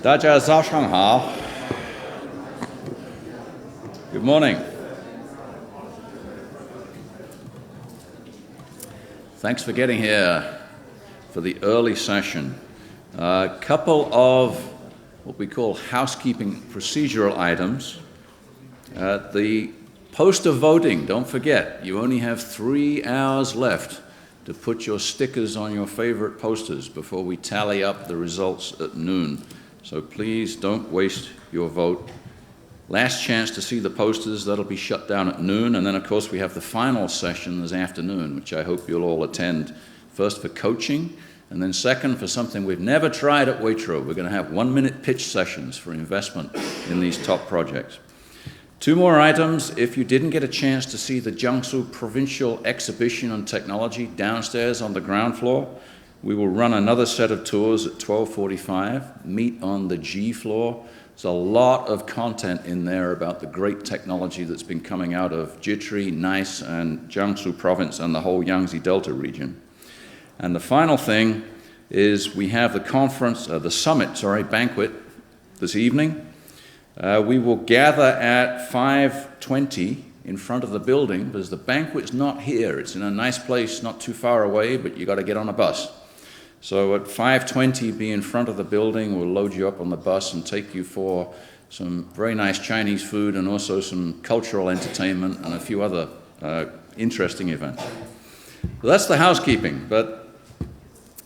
大家早上好. Good morning. Thanks for getting here for the early session. A couple of what we call housekeeping procedural items. The poster voting, don't forget, you only have 3 hours left to put your stickers on your favorite posters before we tally up the results at noon. So please don't waste your vote. Last chance to see the posters, that'll be shut down at noon. And then, of course, we have the final session this afternoon, which I hope you'll all attend. First for coaching, and then second for something we've never tried at WAITRO. We're going to have 1-minute pitch sessions for investment in these top projects. 2 more items. If you didn't get a chance to see the Jiangsu Provincial Exhibition on Technology downstairs on the ground floor, we will run another set of tours at 12:45, meet on the G floor. There's a lot of content in there about the great technology that's been coming out of Jitri, Nice, and Jiangsu province and the whole Yangtze Delta region. And the final thing is we have the banquet this evening. We will gather at 5:20 in front of the building because the banquet's not here. It's in a nice place not too far away, but you got to get on a bus. So at 5:20, be in front of the building. We'll load you up on the bus and take you for some very nice Chinese food and also some cultural entertainment and a few other interesting events. Well, that's the housekeeping, but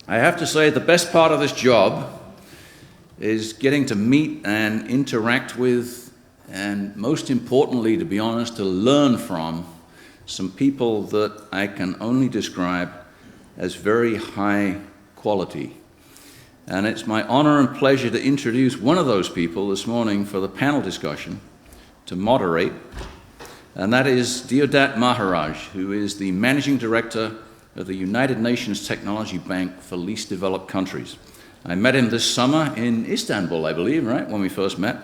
I have to say the best part of this job is getting to meet and interact with, and most importantly, to be honest, to learn from some people that I can only describe as very high quality. And it's my honor and pleasure to introduce one of those people this morning for the panel discussion to moderate, and that is Deodat Maharaj, who is the Managing Director of the United Nations Technology Bank for Least Developed Countries. I met him this summer in Istanbul, I believe, right, when we first met.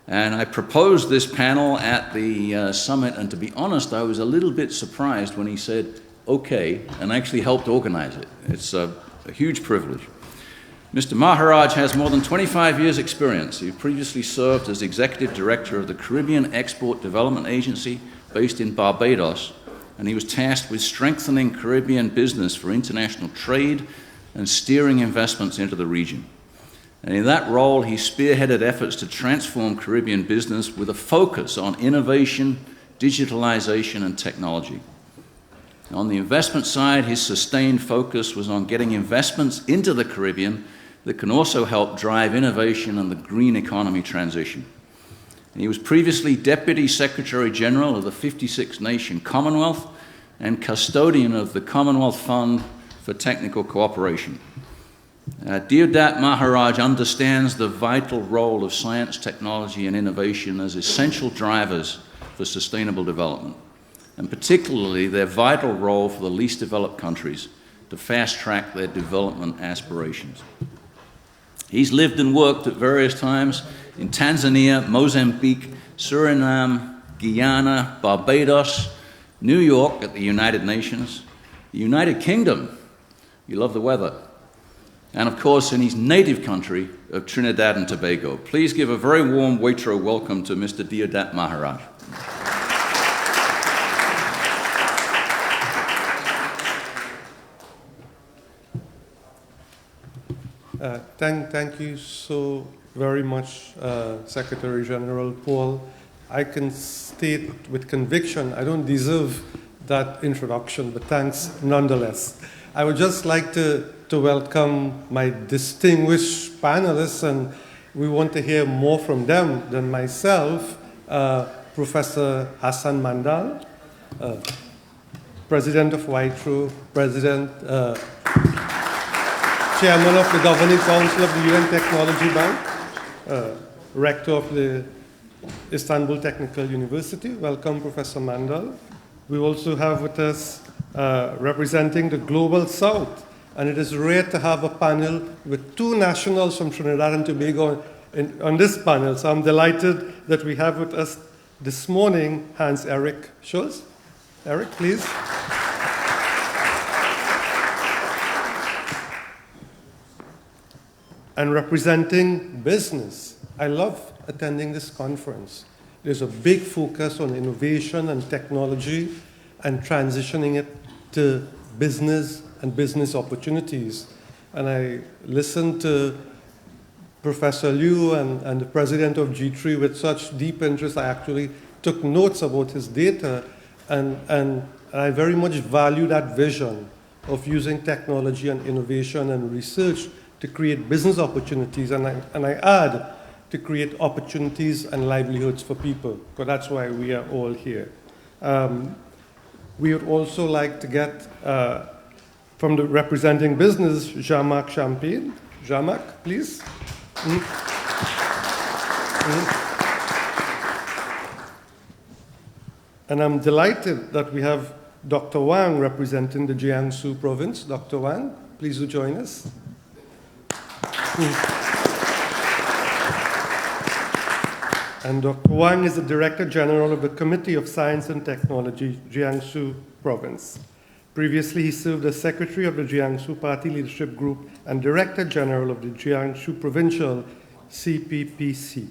And I proposed this panel at the summit, and to be honest, I was a little bit surprised when he said, okay, and actually helped organize it. It's a huge privilege. Mr. Maharaj has more than 25 years' experience. He previously served as Executive Director of the Caribbean Export Development Agency based in Barbados, and he was tasked with strengthening Caribbean business for international trade and steering investments into the region. And in that role, he spearheaded efforts to transform Caribbean business with a focus on innovation, digitalization, and technology. On the investment side, his sustained focus was on getting investments into the Caribbean that can also help drive innovation and the green economy transition. And he was previously Deputy Secretary General of the 56-nation Commonwealth and custodian of the Commonwealth Fund for Technical Cooperation. Deodat Maharaj understands the vital role of science, technology, and innovation as essential drivers for sustainable development, and particularly their vital role for the least developed countries to fast-track their development aspirations. He's lived and worked at various times in Tanzania, Mozambique, Suriname, Guyana, Barbados, New York at the United Nations, the United Kingdom, you love the weather, and of course in his native country of Trinidad and Tobago. Please give a very warm WAITRO welcome to Mr. Deodat Maharaj. Thank you so very much, Secretary General Paul. I can state with conviction I don't deserve that introduction, but thanks nonetheless. I would just like to welcome my distinguished panelists, and we want to hear more from them than myself. Professor Hasan Mandal, President of WAITRO, Chairman of the Governing Council of the UN Technology Bank, Rector of the Istanbul Technical University. Welcome, Professor Mandal. We also have with us representing the Global South, and it is rare to have a panel with 2 nationals from Trinidad and Tobago on this panel, so I'm delighted that we have with us this morning Hans-Erich Schulz. Eric, please. and representing business. I love attending this conference. There's a big focus on innovation and technology and transitioning it to business and business opportunities. And I listened to Professor Liu and the president of G3 with such deep interest. I actually took notes about his data, and I very much value that vision of using technology and innovation and research to create business opportunities, and I add, to create opportunities and livelihoods for people, because that's why we are all here. We would also like to get, from the representing business, Jean-Marc Champagne. Jean-Marc, please. And I'm delighted that we have Dr. Wang representing the Jiangsu province. Dr. Wang, please do join us. And Dr. Wang is the Director General of the Committee of Science and Technology, Jiangsu province. Previously, he served as Secretary of the Jiangsu Party Leadership Group and Director General of the Jiangsu Provincial CPPC.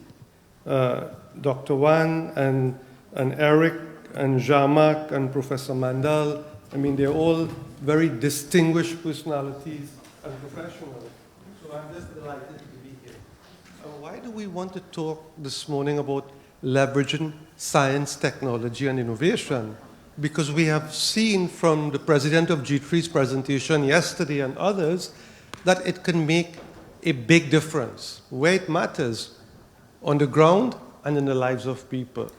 Dr. Wang and Eric and Jean-Marc and Professor Mandal, I mean, they're all very distinguished personalities and professionals. So I'm just delighted to be here. Why do we want to talk this morning about leveraging science, technology, and innovation? Because we have seen from the president of G3's presentation yesterday and others that it can make a big difference where it matters, on the ground and in the lives of people.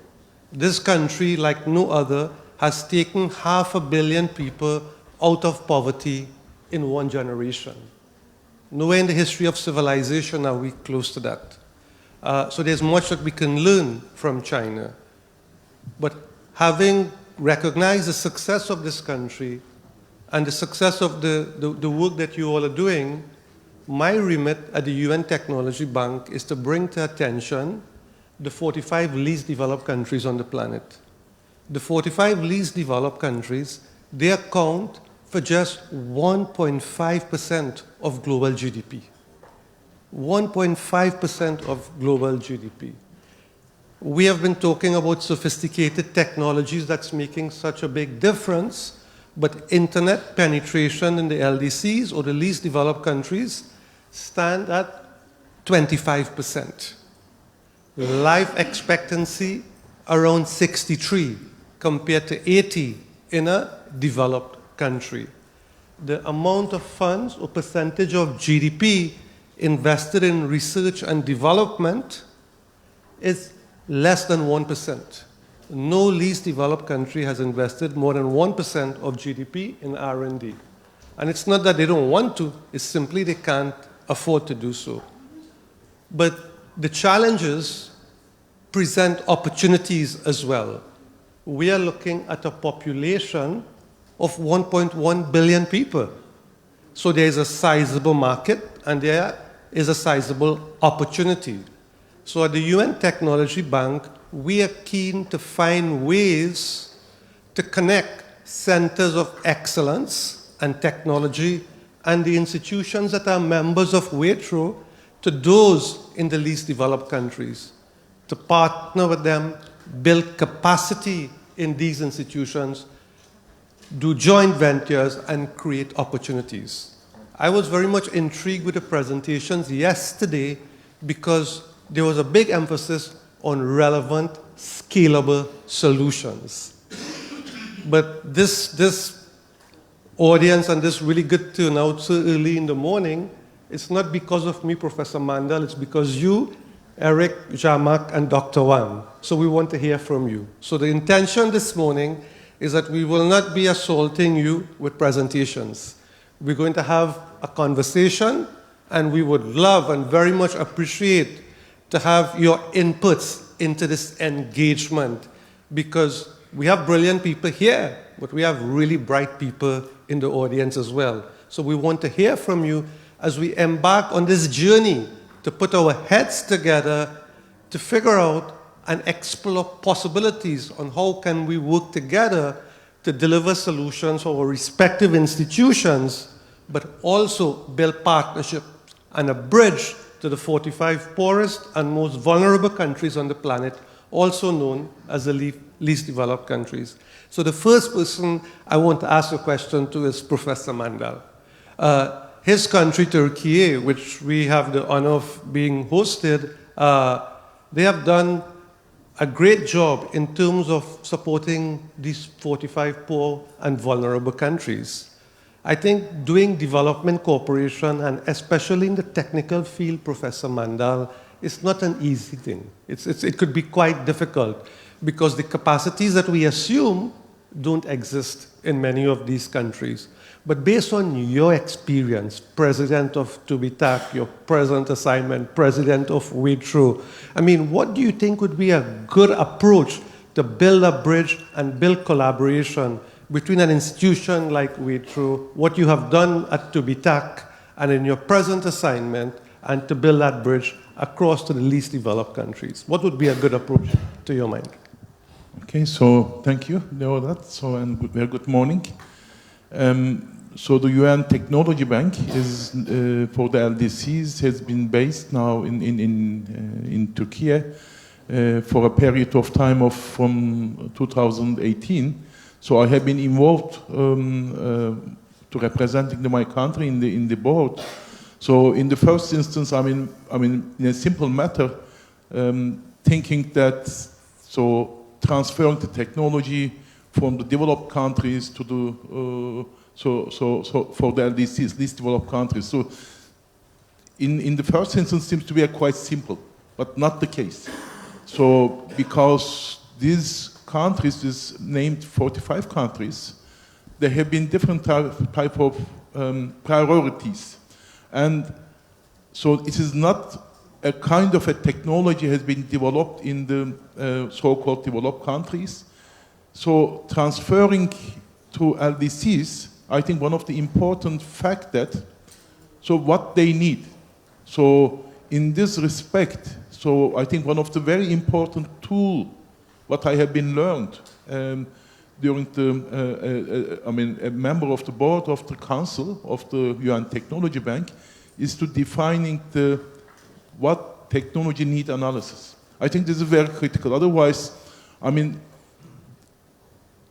This country, like no other, has taken 500 million people out of poverty in one generation. Nowhere in the history of civilization are we close to that. So there's much that we can learn from China. But having recognized the success of this country and the success of the work that you all are doing, my remit at the UN Technology Bank is to bring to attention the 45 least developed countries on the planet. The 45 least developed countries, they account for just 1.5% of global GDP. 1.5% of global GDP. We have been talking about sophisticated technologies that's making such a big difference, but internet penetration in the LDCs, or the least developed countries, stand at 25%. Life expectancy around 63 compared to 80 in a developed country. The amount of funds or percentage of GDP invested in research and development is less than 1%. No least developed country has invested more than 1% of GDP in R&D. And it's not that they don't want to, it's simply they can't afford to do so. But the challenges present opportunities as well. We are looking at a population of 1.1 billion people. So there is a sizable market and there is a sizable opportunity. So at the UN Technology Bank, we are keen to find ways to connect centers of excellence and technology and the institutions that are members of WAITRO to those in the least developed countries, to partner with them, build capacity in these institutions, do joint ventures, and create opportunities. I was very much intrigued with the presentations yesterday because there was a big emphasis on relevant, scalable solutions. But this audience and this really good turnout so early in the morning, it's not because of me, Professor Mandal, it's because you, Eric, Jean-Marc, and Dr. Wang. So we want to hear from you. So the intention this morning is that we will not be assaulting you with presentations. We're going to have a conversation, and we would love and very much appreciate to have your inputs into this engagement, because we have brilliant people here, but we have really bright people in the audience as well. So we want to hear from you as we embark on this journey to put our heads together to figure out and explore possibilities on how can we work together to deliver solutions for our respective institutions, but also build partnerships and a bridge to the 45 poorest and most vulnerable countries on the planet, also known as the least developed countries. So the first person I want to ask a question to is Professor Mandal. His country, Turkey, which we have the honor of being hosted, they have done a great job in terms of supporting these 45 poor and vulnerable countries. I think doing development cooperation, and especially in the technical field, Professor Mandal, is not an easy thing. It could be quite difficult because the capacities that we assume don't exist in many of these countries. But based on your experience, President of TÜBİTAK, your present assignment, President of WAITRO, I mean, what do you think would be a good approach to build a bridge and build collaboration between an institution like WAITRO, what you have done at TÜBİTAK, and in your present assignment, and to build that bridge across to the least developed countries? What would be a good approach to your mind? Okay, so thank you, Deodat. So, and very good morning. So the UN Technology Bank is for the LDCs has been based now in Turkey for a period of time of from 2018. So I have been involved to representing my country in the board. So in the first instance, I mean in a simple matter, thinking that so transferring the technology from the developed countries to the so for the LDCs, least developed countries. So in the first instance seems to be quite simple, but not the case. So because these countries is named 45 countries, there have been different type of priorities. And so it is not a kind of a technology has been developed in the so-called developed countries. So transferring to LDCs, I think one of the important fact that, so what they need. So in this respect, so I think one of the very important tool, what I have been learned during the, a member of the board of the council of the UN Technology Bank, is to defining what technology need analysis. I think this is very critical. Otherwise, I mean,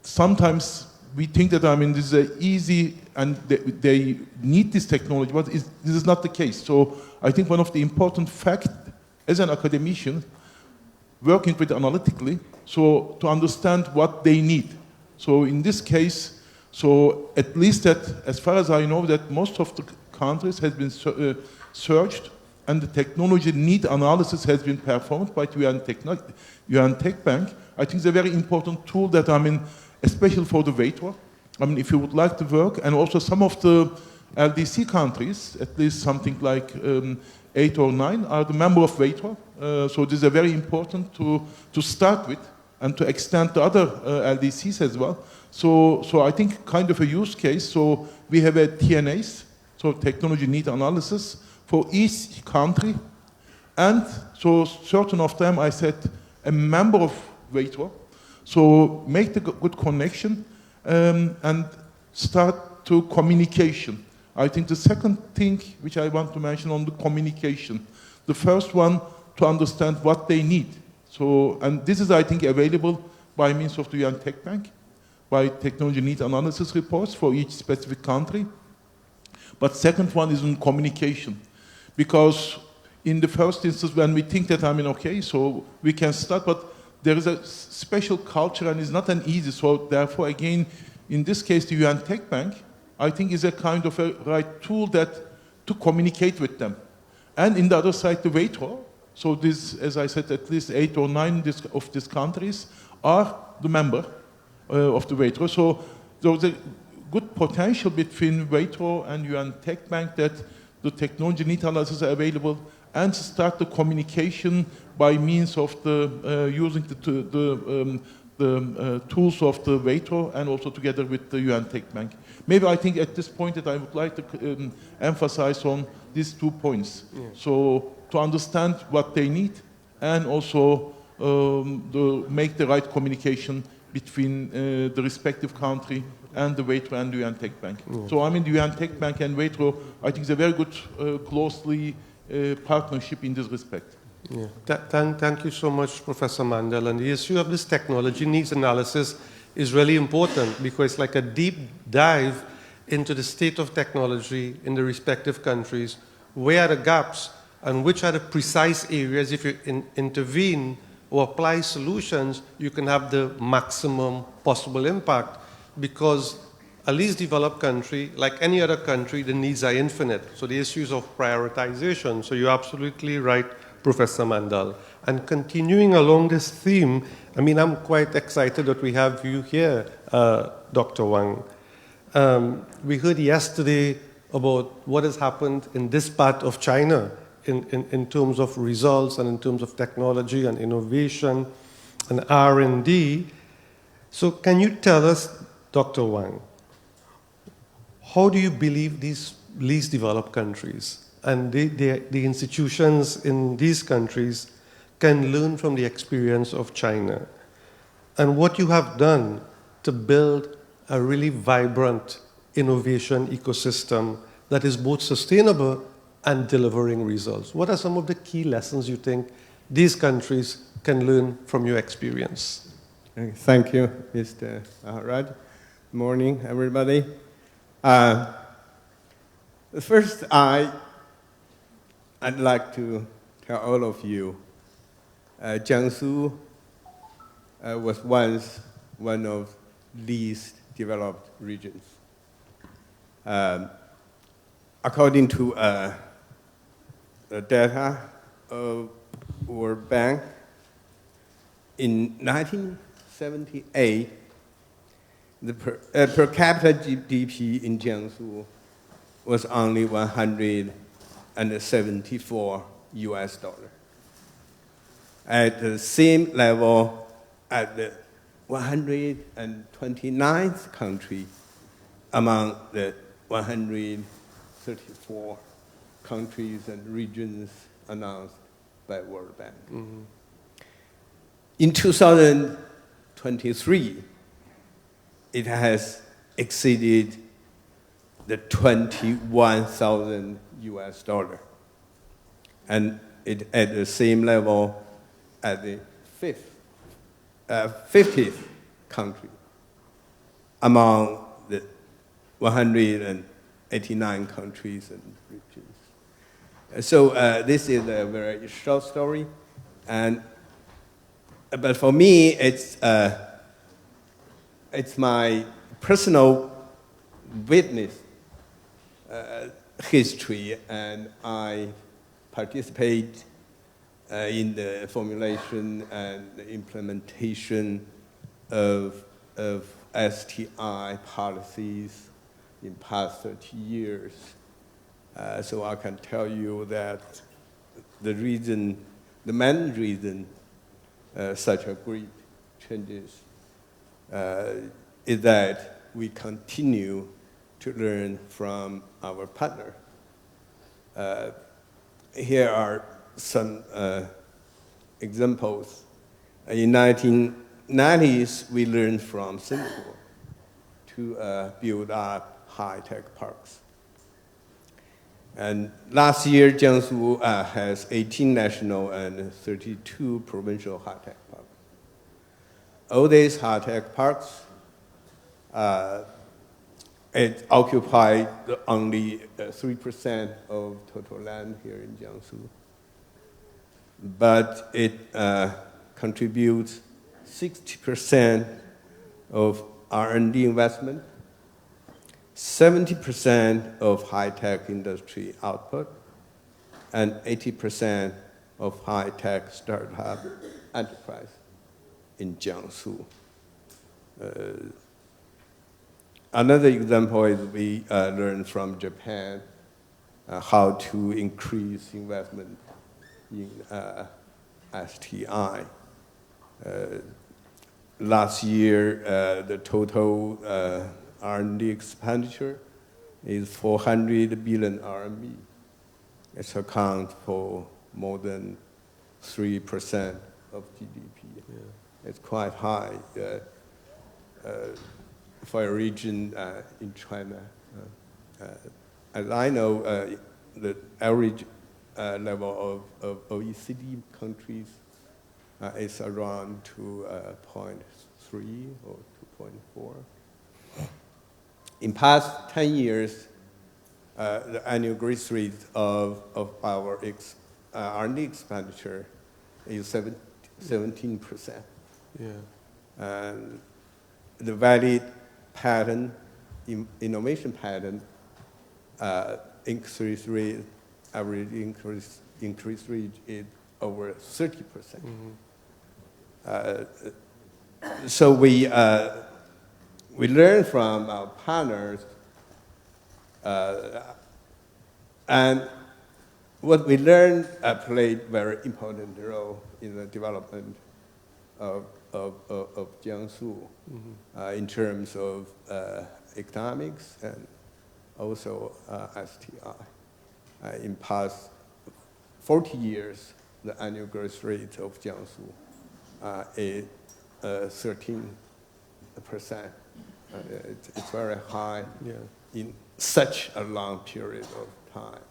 sometimes we think that, this is easy and they need this technology, but this is not the case. So I think one of the important facts as an academician, working with analytically, so to understand what they need. So in this case, so at least that, as far as I know, that most of the countries has been searched and the technology need analysis has been performed by UN Tech Bank. I think it's a very important tool that, especially for the WAITRO. If you would like to work, and also some of the LDC countries, at least something like 8 or 9, are the member of WAITRO. So this is very important to start with and to extend to other LDCs as well. So I think kind of a use case. So we have a TNAs, so technology need analysis, for each country. And so certain of them, I said, a member of WAITRO. So make the good connection and start to communication. I think the second thing which I want to mention on the communication, the first one, to understand what they need. So, and this is, I think, available by means of the UN Tech Bank, by technology need analysis reports for each specific country. But second one is in communication. Because in the first instance, when we think that, okay, so we can start, but there is a special culture and it's not an easy. So therefore, again, in this case, the UN Tech Bank, I think is a kind of a right tool that to communicate with them. And in the other side, the WAITRO. So this, as I said, at least 8 or 9 of these countries are the member of the WAITRO. So there's a good potential between WAITRO and UN Tech Bank that the technology need analysis are available and start the communication by means of the using the tools of the WAITRO and also together with the UN Tech Bank. Maybe I think at this point that I would like to emphasize on these 2 points. Yeah. So to understand what they need and also make the right communication between the respective country and the WAITRO and the UN Tech Bank. So I mean, the UN Tech Bank and WAITRO, I think, is a very good, closely partnership in this respect. Yeah. Thank you so much, Professor Mandal. And the issue of this technology needs analysis is really important because it's like a deep dive into the state of technology in the respective countries. Where are the gaps and which are the precise areas, if you intervene or apply solutions, you can have the maximum possible impact, because a least developed country, like any other country, the needs are infinite. So the issues of prioritization. So you're absolutely right, Professor Mandal. And continuing along this theme, I mean, I'm quite excited that we have you here, Dr. Wang. We heard yesterday about what has happened in this part of China in terms of results and in terms of technology and innovation and R&D. So can you tell us, Dr. Wang, how do you believe these least developed countries and the institutions in these countries can learn from the experience of China and what you have done to build a really vibrant innovation ecosystem that is both sustainable and delivering results? What are some of the key lessons you think these countries can learn from your experience? Thank you, Mr. Maharaj. Good morning, everybody. First, I'd like to tell all of you, Jiangsu was once one of least developed regions. According to the data of World Bank, in 1978, the per capita GDP in Jiangsu was only $174. At the same level at the 129th country among the 134 countries and regions announced by World Bank. Mm-hmm. In 2023, it has exceeded the $21,000, and it at the same level at the 50th country among the 189 countries and regions. So this is a very short story, but for me, it's my personal witness history, and I participate in the formulation and the implementation of STI policies in past 30 years. So I can tell you that the main reason such a great changes is that we continue to learn from our partner. Here are some examples. In 1990s, we learned from Singapore to build up high-tech parks. And last year, Jiangsu has 18 national and 32 provincial high-tech parks. All these high-tech parks, it occupied only 3% of total land here in Jiangsu. But it contributes 60% of R&D investment, 70% of high-tech industry output, and 80% of high-tech startup enterprise in Jiangsu. Another example is we learned from Japan how to increase investment in STI. Last year, the total R&D expenditure is 400 billion RMB. It accounts for more than 3% of GDP. Yeah. It's quite high. for a region in China. As I know, the average level of OECD countries is around 2.3 or 2.4. In past 10 years, the annual growth rate of our R&D expenditure is 17%. Yeah. And the valid pattern, innovation pattern, increase rate, average increase rate is over 30%. So we learn from our partners, and what we learned played very important role in the development of Jiangsu in terms of economics and also STI. In past 40 years, the annual growth rate of Jiangsu is 13%. It's very high in such a long period of time.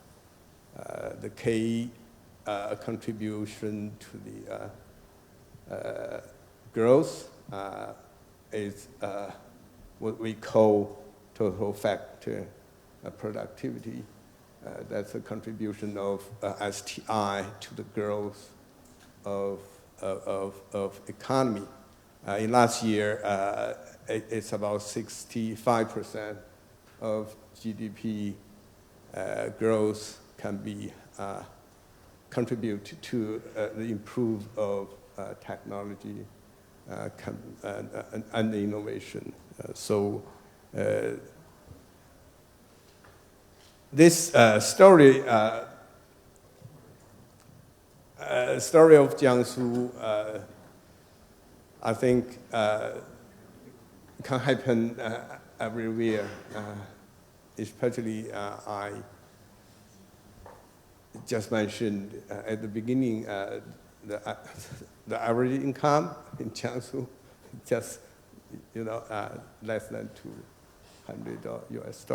The key contribution to the growth is what we call total factor productivity. That's a contribution of STI to the growth of economy. In last year, it's about 65% of GDP growth can be contribute to the improve of technology and innovation. So this story of Jiangsu, I think, can happen everywhere. Especially, I just mentioned at the beginning, the average income in Jiangsu, just less than $200 US.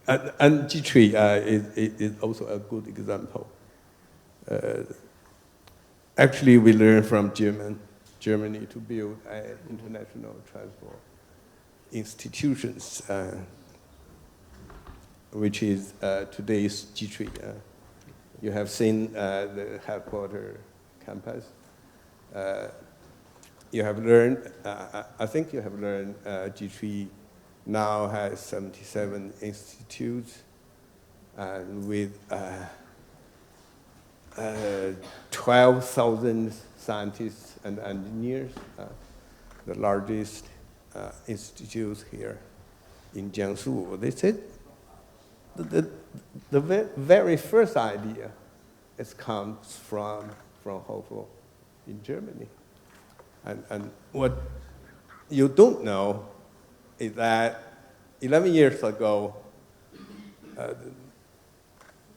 And G3 is also a good example. Actually, we learned from Germany to build international transport institutions, which is today's G3. You have seen the headquarter campus. You have learned, I think you have learned G3 now has 77 institutes and with 12,000 scientists and engineers, the largest institutes here in Jiangsu. They said the very first idea comes from Hofo in Germany. And what you don't know is that 11 years ago,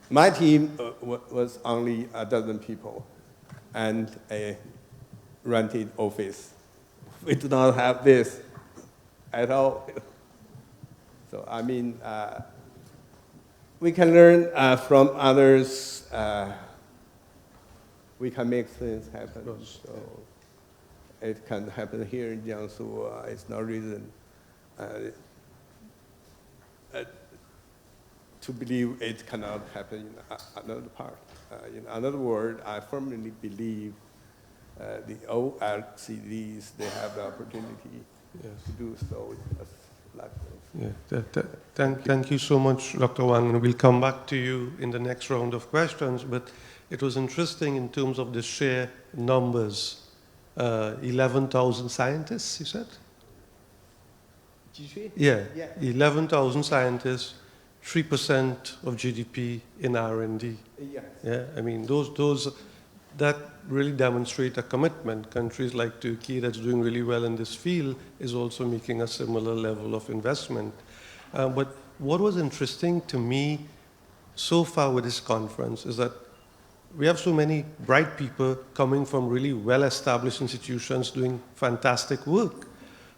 my team was only a dozen people and a rented office. We do not have this at all. So, I mean, we can learn from others. We can make things happen. So it can happen here in Jiangsu. It's no reason to believe it cannot happen in another part. In other words, I firmly believe the OLCDs, they have the opportunity to do so like this. Thank you so much, Dr. Wang, and we'll come back to you in the next round of questions, but it was interesting in terms of the sheer numbers. 11,000 scientists, you said? G3? Yeah. 11,000 scientists, 3% of GDP in R&D. Yes. Yeah, I mean, that really demonstrate a commitment. Countries like Turkey that's doing really well in this field is also making a similar level of investment. But what was interesting to me so far with this conference is that we have so many bright people coming from really well-established institutions doing fantastic work.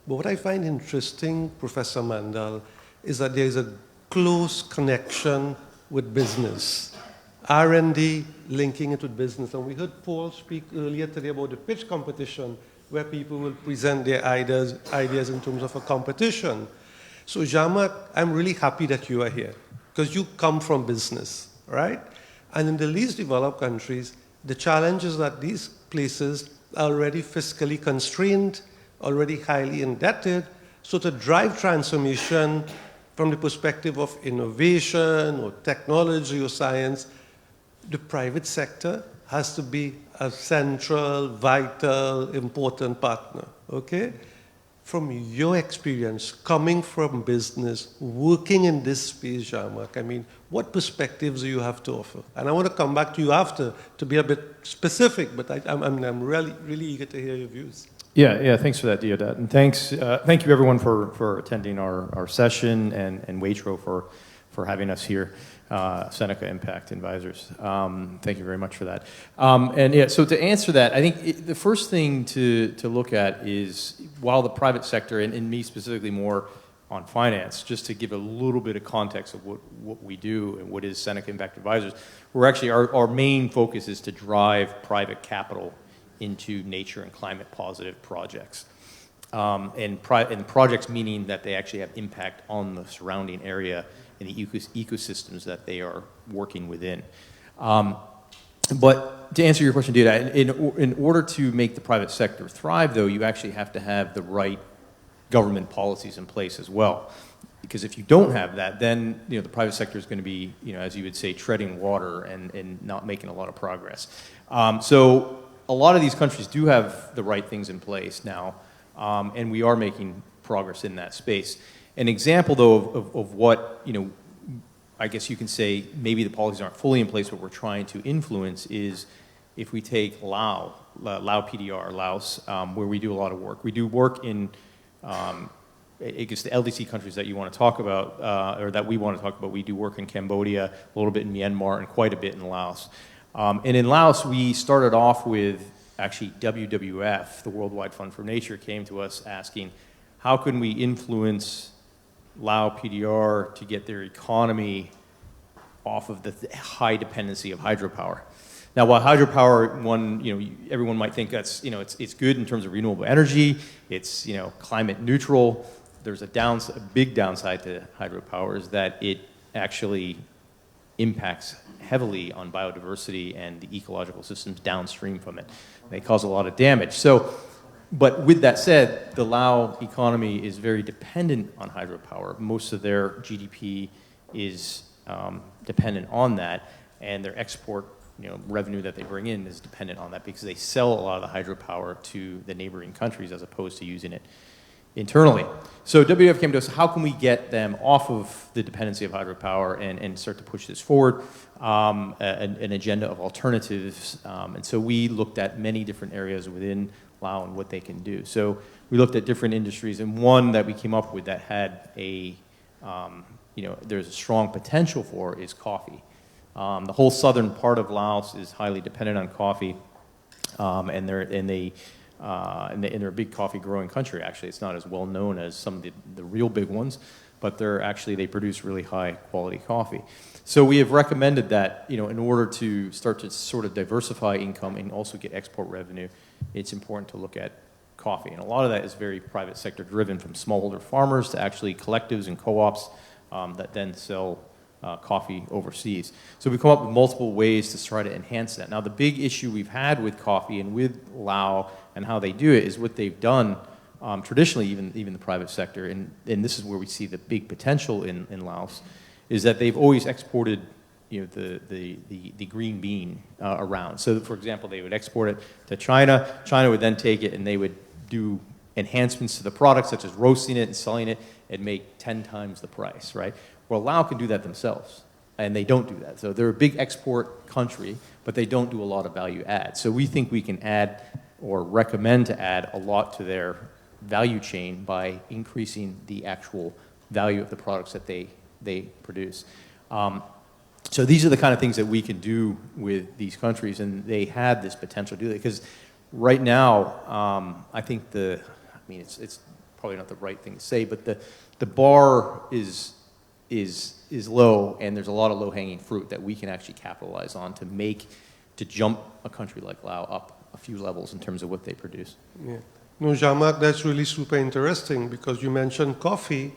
But what I find interesting, Professor Mandal, is that there is a close connection with business. R&D linking it with business. And we heard Paul speak earlier today about the pitch competition, where people will present their ideas in terms of a competition. So Jean-Marc, I'm really happy that you are here, because you come from business, right? And in the least developed countries, the challenge is that these places are already fiscally constrained, already highly indebted. So to drive transformation from the perspective of innovation or technology or science, the private sector has to be a central, vital, important partner, okay? From your experience, coming from business, working in this space, Jean-Marc, I mean, what perspectives do you have to offer? And I want to come back to you after to be a bit specific, but I'm really eager to hear your views. Yeah, thanks for that, Deodat. And thank you everyone for attending our session, and WAITRO for having us here, Seneca Impact Advisors. Thank you very much for that. And yeah, so to answer that, I think the first thing to look at is, while the private sector, and me specifically more on finance, just to give a little bit of context of what we do and what is Seneca Impact Advisors, we're actually, our main focus is to drive private capital into nature and climate positive projects. And projects meaning that they actually have impact on the surrounding area and the ecosystems that they are working within. But to answer your question, Deodat, in order to make the private sector thrive, though, you actually have to have the right government policies in place as well. Because if you don't have that, then the private sector is going to be, as you would say, treading water and not making a lot of progress. So a lot of these countries do have the right things in place now, and we are making progress in that space. An example, though, of what, I guess you can say maybe the policies aren't fully in place, but we're trying to influence, is if we take Laos PDR, Laos, where we do a lot of work. We do work in, I guess, the LDC countries that you want to talk about, or that we want to talk about. We do work in Cambodia, a little bit in Myanmar, and quite a bit in Laos. And in Laos, we started off with, actually, WWF, the Worldwide Fund for Nature, came to us asking, how can we influence Lao PDR to get their economy off of the high dependency of hydropower? Now, while hydropower, everyone might think that's, it's good in terms of renewable energy, it's, climate neutral. There's a big downside to hydropower, is that it actually impacts heavily on biodiversity and the ecological systems downstream from it. They cause a lot of damage. So, but with that said, the Lao economy is very dependent on hydropower. Most of their GDP is dependent on that, and their export revenue that they bring in is dependent on that, because they sell a lot of the hydropower to the neighboring countries as opposed to using it internally. So WWF came to us, how can we get them off of the dependency of hydropower and start to push this forward, an agenda of alternatives. And so we looked at many different areas within Lao and what they can do. So we looked at different industries, and one that we came up with that had there's a strong potential for is coffee. The whole southern part of Laos is highly dependent on coffee, and they're a big coffee growing country. Actually, it's not as well known as some of the real big ones, but they produce really high quality coffee. So we have recommended that, in order to start to sort of diversify income and also get export revenue, it's important to look at coffee. And a lot of that is very private sector driven, from smallholder farmers to actually collectives and co-ops that then sell coffee overseas. So we've come up with multiple ways to try to enhance that. Now, the big issue we've had with coffee and with Lao and how they do it is what they've done traditionally, even the private sector, and this is where we see the big potential in Laos, is that they've always exported the green bean around. So, for example, they would export it to China. China would then take it and they would do enhancements to the product, such as roasting it and selling it, and make 10 times the price, right? Well, Lao can do that themselves, and they don't do that. So they're a big export country, but they don't do a lot of value add. So we think we can add, or recommend to add, a lot to their value chain by increasing the actual value of the products that they produce. So these are the kind of things that we can do with these countries, and they have this potential to do it. Because right now, I think it's probably not the right thing to say, but the bar is low, and there's a lot of low-hanging fruit that we can actually capitalize on to jump a country like Laos up a few levels in terms of what they produce. Yeah. No, Jean-Marc, that's really super interesting because you mentioned coffee,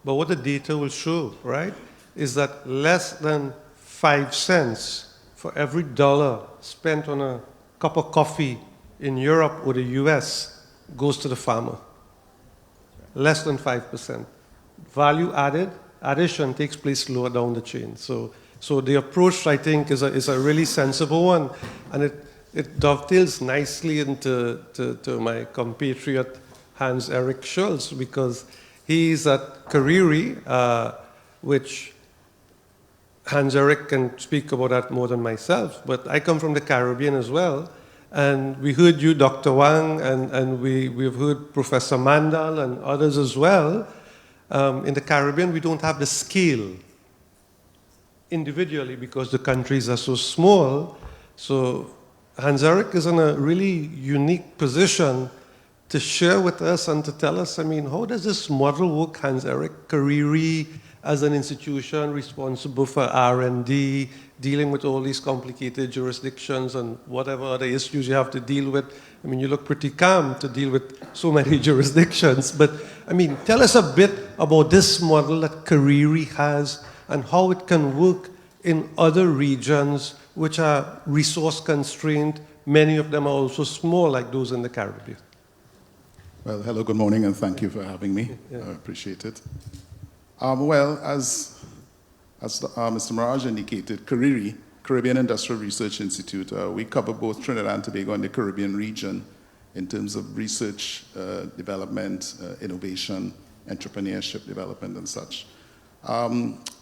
but what the data will show, right, is that less than 5 cents for every dollar spent on a cup of coffee in Europe or the US goes to the farmer. Less than 5%. Value addition takes place lower down the chain. So the approach, I think, is a really sensible one, and it dovetails nicely into to my compatriot Hans-Erich Schulz, because he's at CARIRI, which Hans-Erich can speak about that more than myself, but I come from the Caribbean as well, and we heard you, Dr. Wang, and we've heard Professor Mandal and others as well. In the Caribbean, we don't have the scale individually because the countries are so small. So Hans-Erich is in a really unique position to share with us and to tell us, how does this model work, Hans-Erich? CARIRI as an institution responsible for R&D, dealing with all these complicated jurisdictions and whatever other issues you have to deal with. You look pretty calm to deal with so many jurisdictions. But, tell us a bit about this model that CARIRI has and how it can work in other regions which are resource constrained. Many of them are also small, like those in the Caribbean. Well, hello, good morning, and thank you for having me. Yeah. I appreciate it. As Mr. Maharaj indicated, CARIRI, Caribbean Industrial Research Institute, we cover both Trinidad and Tobago and the Caribbean region in terms of research, development, innovation, entrepreneurship development, and such.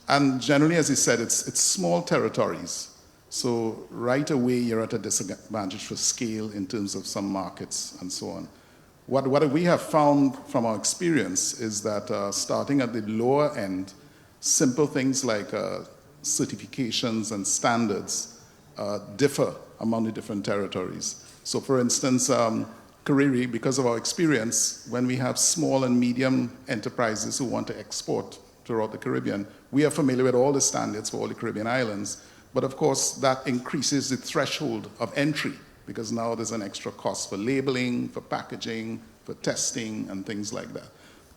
And generally, as he said, it's small territories. So right away, you're at a disadvantage for scale in terms of some markets and so on. What we have found from our experience is that starting at the lower end, simple things like certifications and standards differ among the different territories. So for instance, CARIRI, because of our experience, when we have small and medium enterprises who want to export throughout the Caribbean, we are familiar with all the standards for all the Caribbean islands. But of course, that increases the threshold of entry, because now there's an extra cost for labeling, for packaging, for testing, and things like that.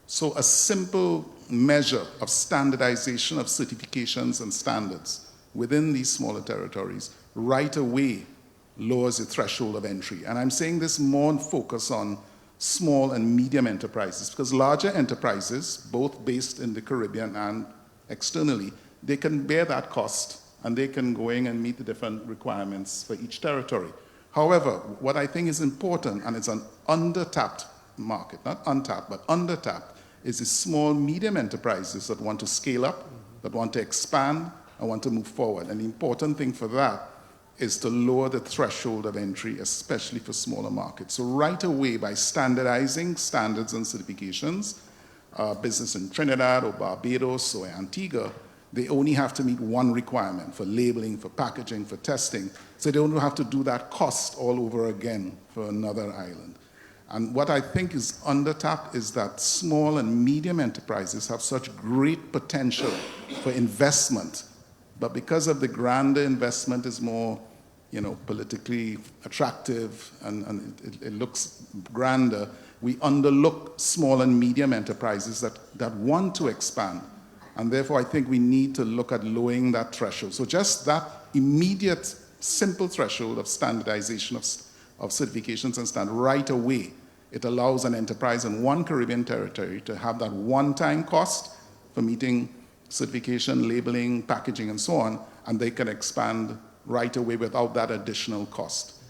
So a simple measure of standardization of certifications and standards within these smaller territories right away lowers the threshold of entry. And I'm saying this more in focus on small and medium enterprises, because larger enterprises, both based in the Caribbean and externally, they can bear that cost and they can go in and meet the different requirements for each territory. However, what I think is important, and it's an undertapped market, not untapped, but undertapped, is the small, medium enterprises that want to scale up, that want to expand, and want to move forward. And the important thing for that is to lower the threshold of entry, especially for smaller markets. So right away, by standardizing standards and certifications, business in Trinidad or Barbados or Antigua, they only have to meet one requirement for labeling, for packaging, for testing. So they don't have to do that cost all over again for another island. And what I think is undertapped is that small and medium enterprises have such great potential for investment. But because of the grander investment is more, politically attractive and it looks grander, we underlook small and medium enterprises that want to expand. And therefore, I think we need to look at lowering that threshold. So just that immediate, simple threshold of standardization of certifications and standards right away, it allows an enterprise in one Caribbean territory to have that one-time cost for meeting certification, labeling, packaging, and so on, and they can expand right away without that additional cost.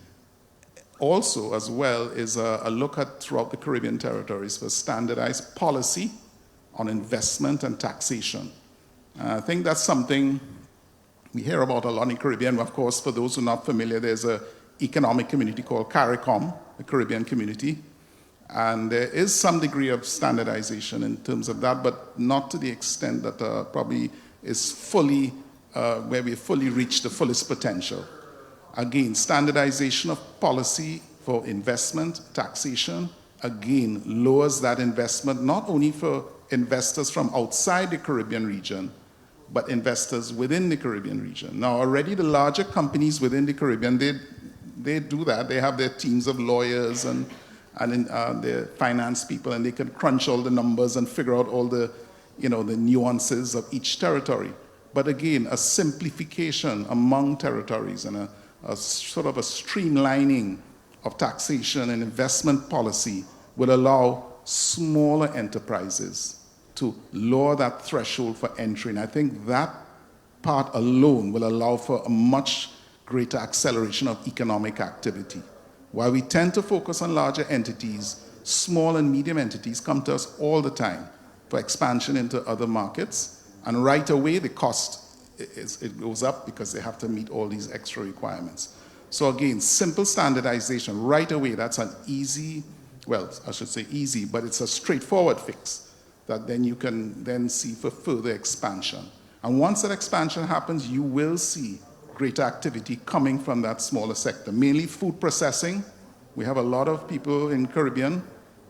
Also, as well, is a look at throughout the Caribbean territories for standardized policy on investment and taxation. I think that's something we hear about a lot in the Caribbean. Of course, for those who are not familiar, there's an economic community called CARICOM, the Caribbean community. And there is some degree of standardization in terms of that, but not to the extent that probably is fully where we fully reach the fullest potential. Again, standardization of policy for investment, taxation, again, lowers that investment, not only for investors from outside the Caribbean region, but investors within the Caribbean region. Now, already the larger companies within the Caribbean, they do that. They have their teams of lawyers and their finance people, and they can crunch all the numbers and figure out all the, the nuances of each territory. But again, a simplification among territories and a sort of a streamlining of taxation and investment policy will allow smaller enterprises to lower that threshold for entry. And I think that part alone will allow for a much greater acceleration of economic activity. While we tend to focus on larger entities, small and medium entities come to us all the time for expansion into other markets. And right away, the cost it goes up because they have to meet all these extra requirements. So again, simple standardization right away, that's an easy, well, I should say easy, but it's a straightforward fix that then you can then see for further expansion. And once that expansion happens, you will see greater activity coming from that smaller sector, mainly food processing. We have a lot of people in Caribbean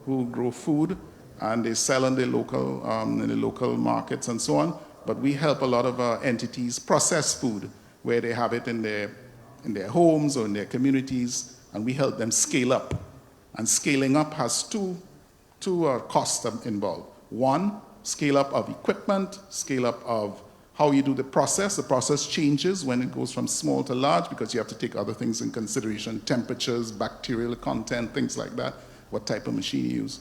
who grow food and they sell in the local markets and so on. But we help a lot of entities process food where they have it in their homes or in their communities, and we help them scale up. And scaling up has two costs involved. One, scale up of equipment, scale up of how you do the process. The process changes when it goes from small to large because you have to take other things in consideration, temperatures, bacterial content, things like that, what type of machine you use.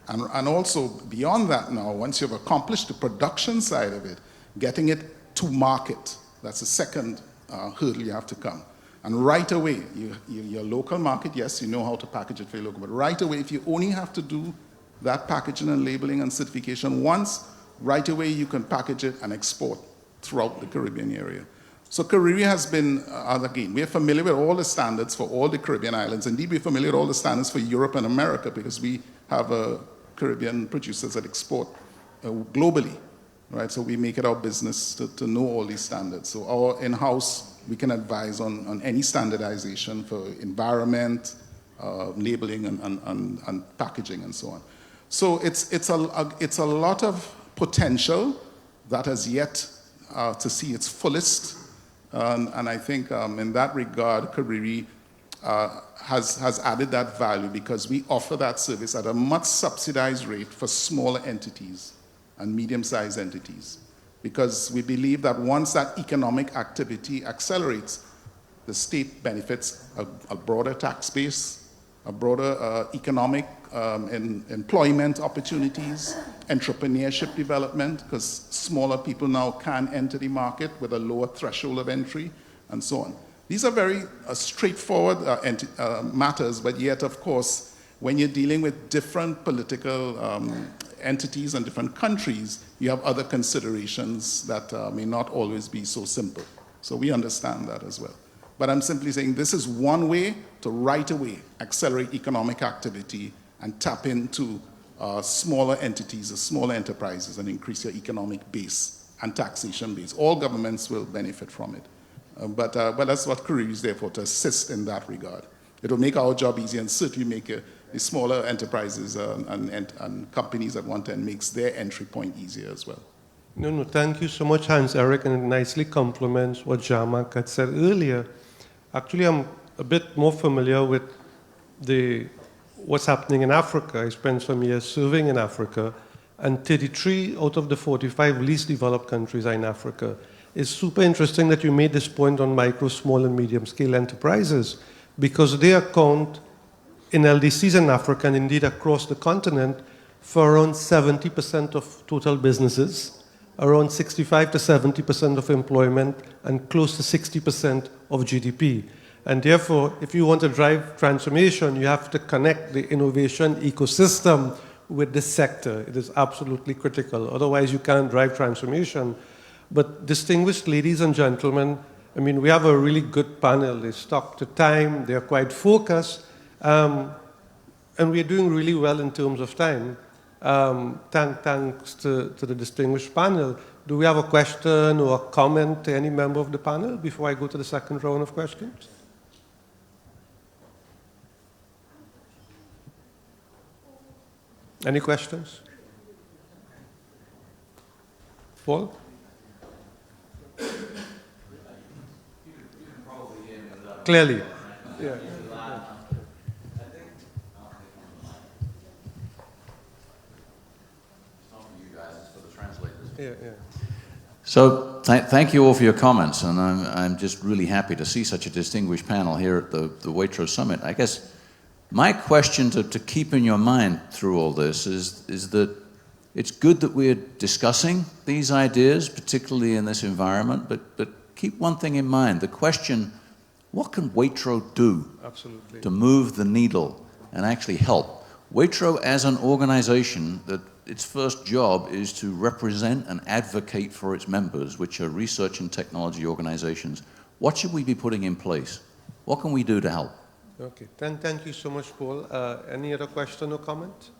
And also beyond that now, once you've accomplished the production side of it, getting it to market, that's the second hurdle you have to come. And right away, your local market, yes, you know how to package it for your local, but right away, if you only have to do that packaging and labeling and certification once, right away you can package it and export throughout the Caribbean area. So CARIRI has been, again, we are familiar with all the standards for all the Caribbean islands. Indeed, we're familiar with all the standards for Europe and America because we have Caribbean producers that export globally, right? So we make it our business to know all these standards. So our in-house, we can advise on any standardization for environment, labeling and packaging and so on. So it's a lot of potential that has yet to see its fullest. And I think in that regard, CARIRI has added that value because we offer that service at a much subsidized rate for smaller entities and medium-sized entities. Because we believe that once that economic activity accelerates, the state benefits a broader tax base, a broader economic employment opportunities, entrepreneurship development, because smaller people now can enter the market with a lower threshold of entry, and so on. These are very straightforward matters, but yet, of course, when you're dealing with different political entities and different countries, you have other considerations that may not always be so simple. So we understand that as well. But I'm simply saying this is one way to right away accelerate economic activity and tap into smaller entities, smaller enterprises, and increase your economic base and taxation base. All governments will benefit from it. But that's what CARIRI is there for, to assist in that regard. It will make our job easier and certainly make the smaller enterprises and companies that want to, and makes their entry point easier as well. No, thank you so much, Hans-Erich, and it nicely complements what Jean-Marc had said earlier. Actually, I'm a bit more familiar with what's happening in Africa. I spent some years serving in Africa, and 33 out of the 45 least developed countries are in Africa. It's super interesting that you made this point on micro, small, and medium-scale enterprises, because they account in LDCs in Africa, and indeed across the continent, for around 70% of total businesses, around 65 to 70% of employment, and close to 60% of GDP. And therefore, if you want to drive transformation, you have to connect the innovation ecosystem with the sector. It is absolutely critical. Otherwise, you can't drive transformation. But distinguished ladies and gentlemen, I mean, we have a really good panel. They stuck to time. They're quite focused. And we're doing really well in terms of time. Thanks to the distinguished panel. Do we have a question or a comment to any member of the panel before I go to the second round of questions? Any questions? Paul? Clearly. Yeah. Yeah, yeah. So thank you all for your comments, and I'm just really happy to see such a distinguished panel here at the WAITRO Summit. I guess my question to keep in your mind through all this is that it's good that we're discussing these ideas, particularly in this environment, but keep one thing in mind, the question, what can WAITRO do Absolutely. to move the needle and actually help? WAITRO as an organization, that its first job is to represent and advocate for its members, which are research and technology organizations. What should we be putting in place? What can we do to help? Okay, then thank you so much, Paul. Any other question or comment?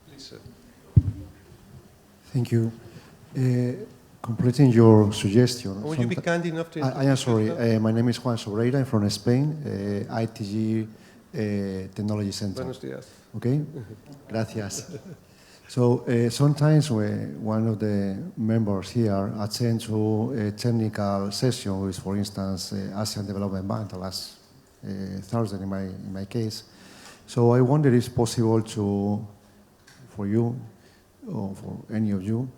Please, sir. Thank you. Completing your suggestion. Would you be kind enough to I am sorry. My name is Juan Sobreira. I'm from Spain, ITG Technology Center. Buenos días. Okay? Gracias. So sometimes when one of the members here attends to a technical session with, for instance, Asian Development Bank, the last Thursday in my case. So I wonder if it's possible for you, or for any of you,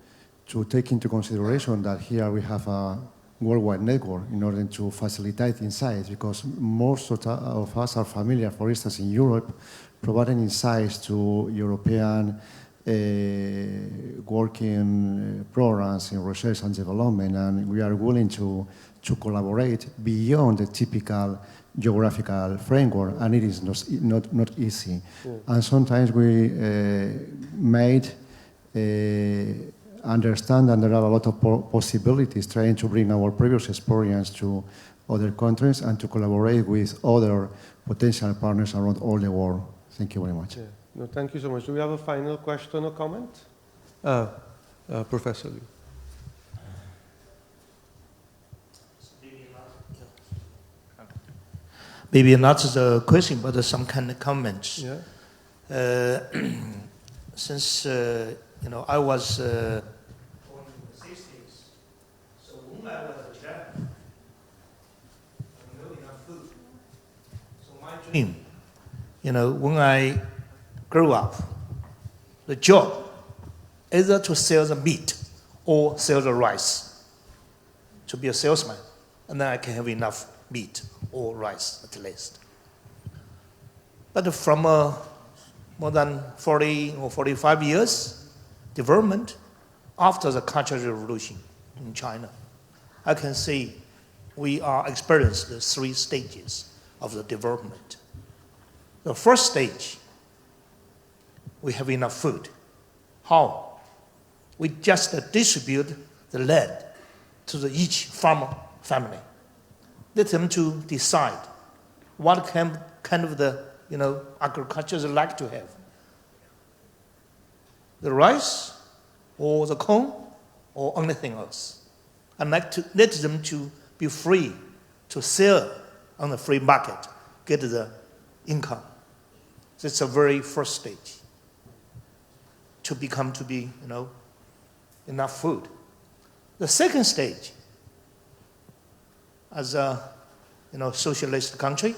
to take into consideration that here we have a worldwide network in order to facilitate insights, because most of us are familiar, for instance, in Europe, providing insights to European working programs in research and development, and we are willing to collaborate beyond the typical geographical framework, and it is not easy. Yeah. And sometimes we made understand that there are a lot of possibilities trying to bring our previous experience to other countries and to collaborate with other potential partners around all the world. Thank you very much. Yeah. No, thank you so much. Do we have a final question or comment? Professor Liu. Maybe not the question, but some kind of comments. Yeah. Since I was born in the 60s, so when I was a child, I know enough food. So my dream, when I grew up, the job either to sell the meat or sell the rice, to be a salesman, and then I can have enough meat or rice at least. But from more than 40 or 45 years development after the Cultural Revolution in China, I can see we are experiencing the 3 stages of the development. The first stage, we have enough food. How? We just distribute the land to each farmer family. Let them to decide what kind of the agriculture they like to have. The rice or the corn or anything else. I'd like to let them to be free to sell on the free market, get the income. That's the very first stage. To be enough food. The second stage, as a socialist country,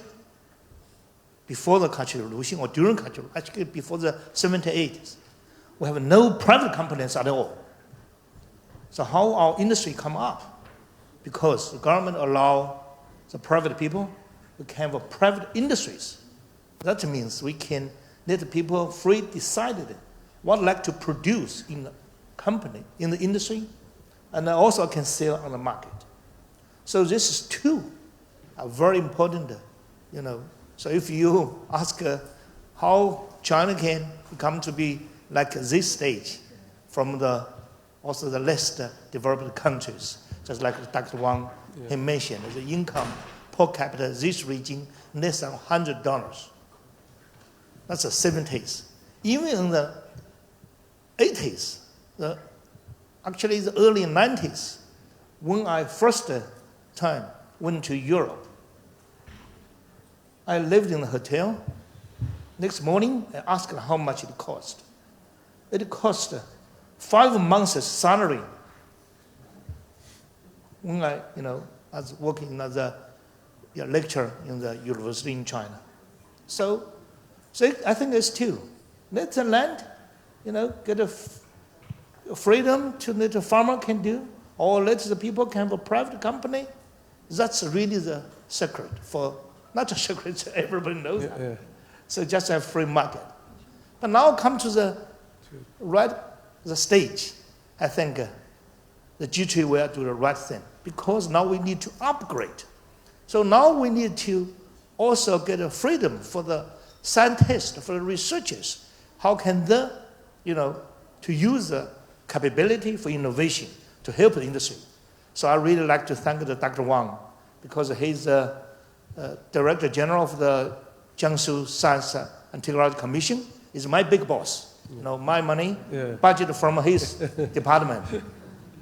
before the Cultural Revolution or during Cultural, actually before the 70s, we have no private companies at all. So how our industry come up? Because the government allow the private people, we can have private industries. That means we can let the people free decide what like to produce in the company, in the industry, and also can sell on the market. So this is 2 are very important, So if you ask how China can come to be like this stage from also the less developed countries, just like Dr. Wang he mentioned, the income per capita this region less than $100. That's the 70s. Even in the 80s, the actually the early 90s, when I first time went to Europe. I lived in a hotel. Next morning, I asked how much it cost. It cost 5 months' salary when I was working as a lecturer in the university in China. So I think it's two. Let the land, get a freedom to let the farmer can do, or let the people can have a private company. That's really the secret for, not a secret, everybody knows that. Yeah. So just have free market. But now come to the stage, I think the G3 will do the right thing, because now we need to upgrade. So now we need to also get a freedom for the scientists, for the researchers. How can they, to use the capability for innovation to help the industry? So I really like to thank Dr. Wang, because he's the Director General of the Jiangsu Science and Technology Commission. He's my big boss. My money, budget from his department.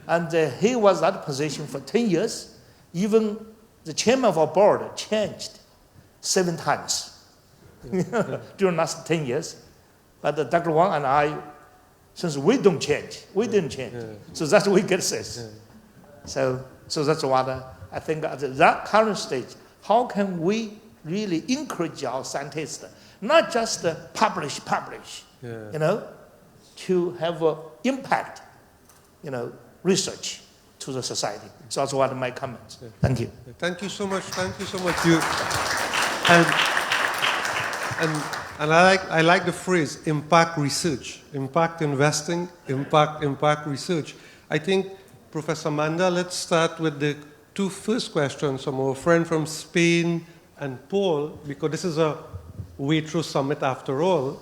And he was that position for 10 years. Even the chairman of our board changed 7 times during the last 10 years. But Dr. Wang and I, since we didn't change. So that's what we get says. So that's what I think at that current stage, how can we really encourage our scientists, not just publish, to have an impact, research to the society. So that's what my comments. Thank you. Thank you so much. And I like the phrase impact research, impact investing, impact research. I think, Professor Mandal, let's start with the 2 first questions from our friend from Spain and Paul, because this is a WAITRO summit after all,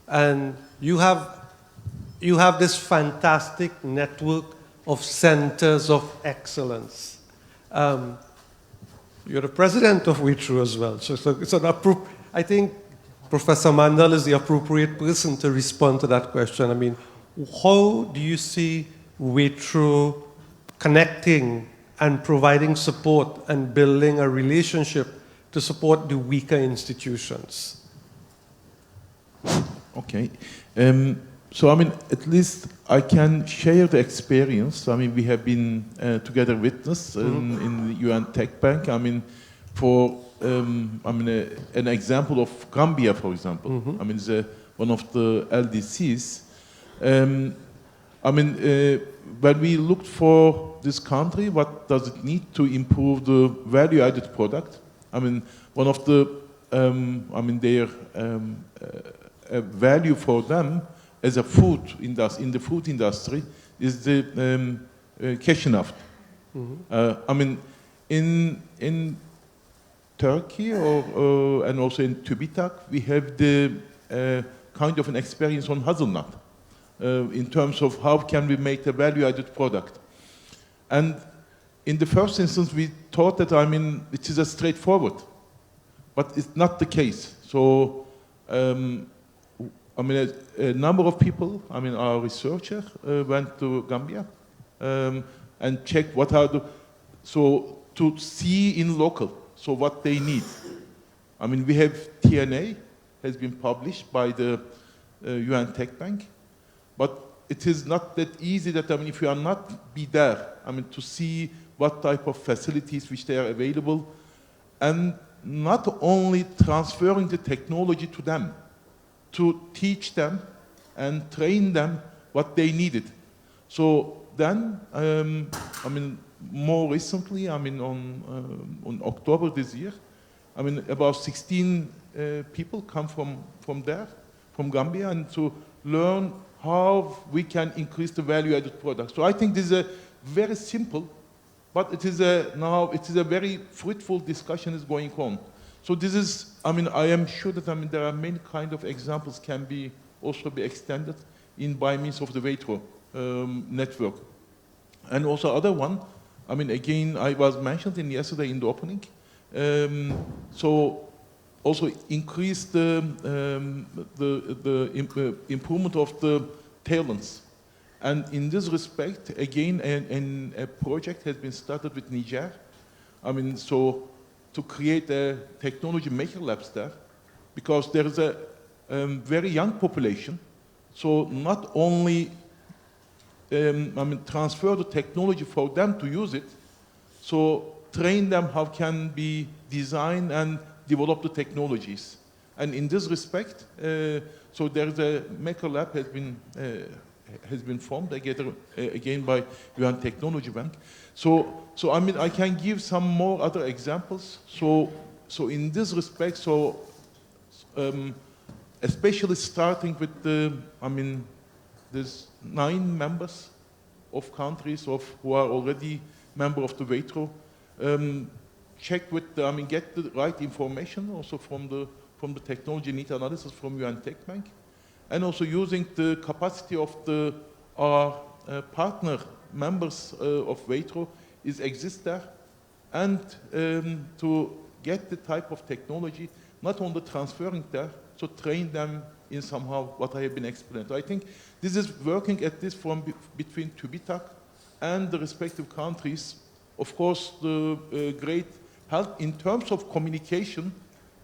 and you have this fantastic network of centers of excellence. You're the president of WAITRO as well, so it's I think Professor Mandal is the appropriate person to respond to that question. I mean, how do you see WAITRO connecting and providing support and building a relationship to support the weaker institutions? Okay. So, at least I can share the experience. We have been together witness in the UN Tech Bank. For an example of Gambia, for example. One of the LDCs. When we looked for this country, what does it need to improve the value-added product? One of the, their value for them as a in the food industry is the cashew. In Turkey and also in Tübitak, we have the kind of an experience on hazelnut in terms of how can we make a value-added product. And in the first instance, we thought that, it is a straightforward, but it's not the case. So, a number of people, our researcher went to Gambia and checked what are to see in local, so what they need. We have TNA, has been published by the UN Tech Bank, but it is not that easy that, if you are not be there, to see what type of facilities which they are available, and not only transferring the technology to them, to teach them and train them what they needed. So then, more recently, on October this year, about 16 people come from there, from Gambia, and to learn how we can increase the value-added product. So I think this is a very simple, but it is a very fruitful discussion is going on. So this is, I am sure that there are many kind of examples can be also be extended by means of the WAITRO network. And also other one, again, I was mentioned yesterday in the opening. So also increase the improvement of the talents And in this respect, again, a project has been started with Niger. I mean, so to create a technology maker labs there, because there is a very young population. So not only transfer the technology for them to use it, so train them how can be design and develop the technologies. And in this respect, so there's a maker lab has been formed again by UN Technology Bank. So I mean, I can give some more other examples. So in this respect, especially starting with there's 9 members of countries who are already member of the WAITRO. Check with get the right information also from the technology need analysis from UN Tech Bank, and also using the capacity of our partner members of WAITRO exist there, and to get the type of technology, not only transferring there, so train them in somehow what I have been explained. So I think this is working at this form between TÜBİTAK and the respective countries. Of course, the great help in terms of communication,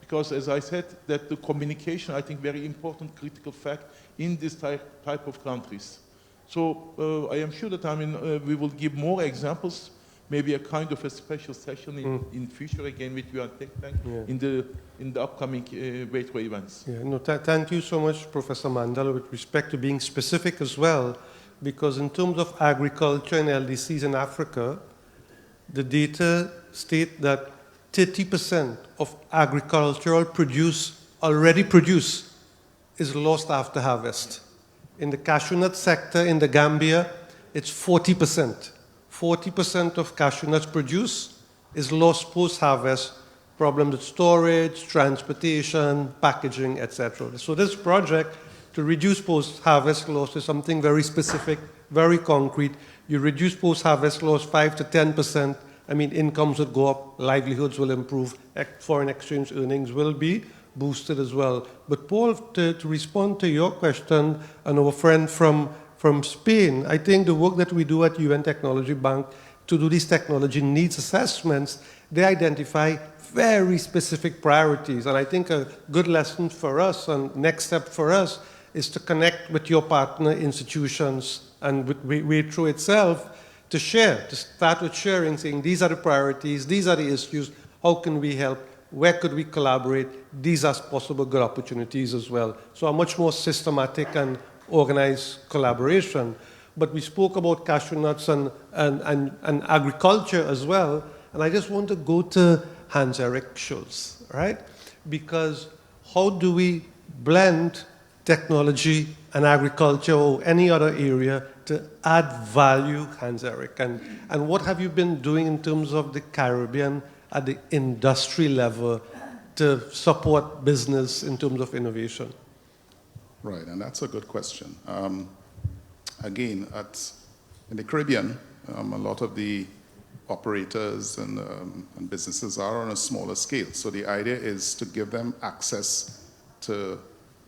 because as I said, that the communication, I think, very important critical fact in this type of countries. So I am sure that we will give more examples, maybe a kind of a special session in future again with UN Tech Bank in the upcoming WAITRO events. Yeah, no, thank you so much, Professor Mandal, with respect to being specific as well, because in terms of agriculture and LDCs in Africa, the data state that 30% of agricultural produce, already produced, is lost after harvest. In the cashew nut sector in the Gambia, it's 40%. 40% of cashew nuts produced is lost post-harvest, problems with storage, transportation, packaging, etc. So this project to reduce post-harvest loss is something very specific, very concrete. You reduce post-harvest loss 5 to 10%. I mean, incomes would go up, livelihoods will improve, foreign exchange earnings will be boosted as well. But Paul, to respond to your question, and our friend from Spain, I think the work that we do at UN Technology Bank to do these technology needs assessments, they identify very specific priorities. And I think a good lesson for us and next step for us is to connect with your partner institutions and with WAITRO itself to share, to start with sharing, saying these are the priorities, these are the issues, how can we help, where could we collaborate, these are possible good opportunities as well. So a much more systematic and organized collaboration. But we spoke about cashew nuts and agriculture as well, and I just want to go to Hans-Erich Schulz, right? Because how do we blend technology and agriculture or any other area to add value, Hans-Erich? And what have you been doing in terms of the Caribbean at the industry level to support business in terms of innovation? Right, and that's a good question. Again, in the Caribbean, a lot of the operators and businesses are on a smaller scale. So the idea is to give them access to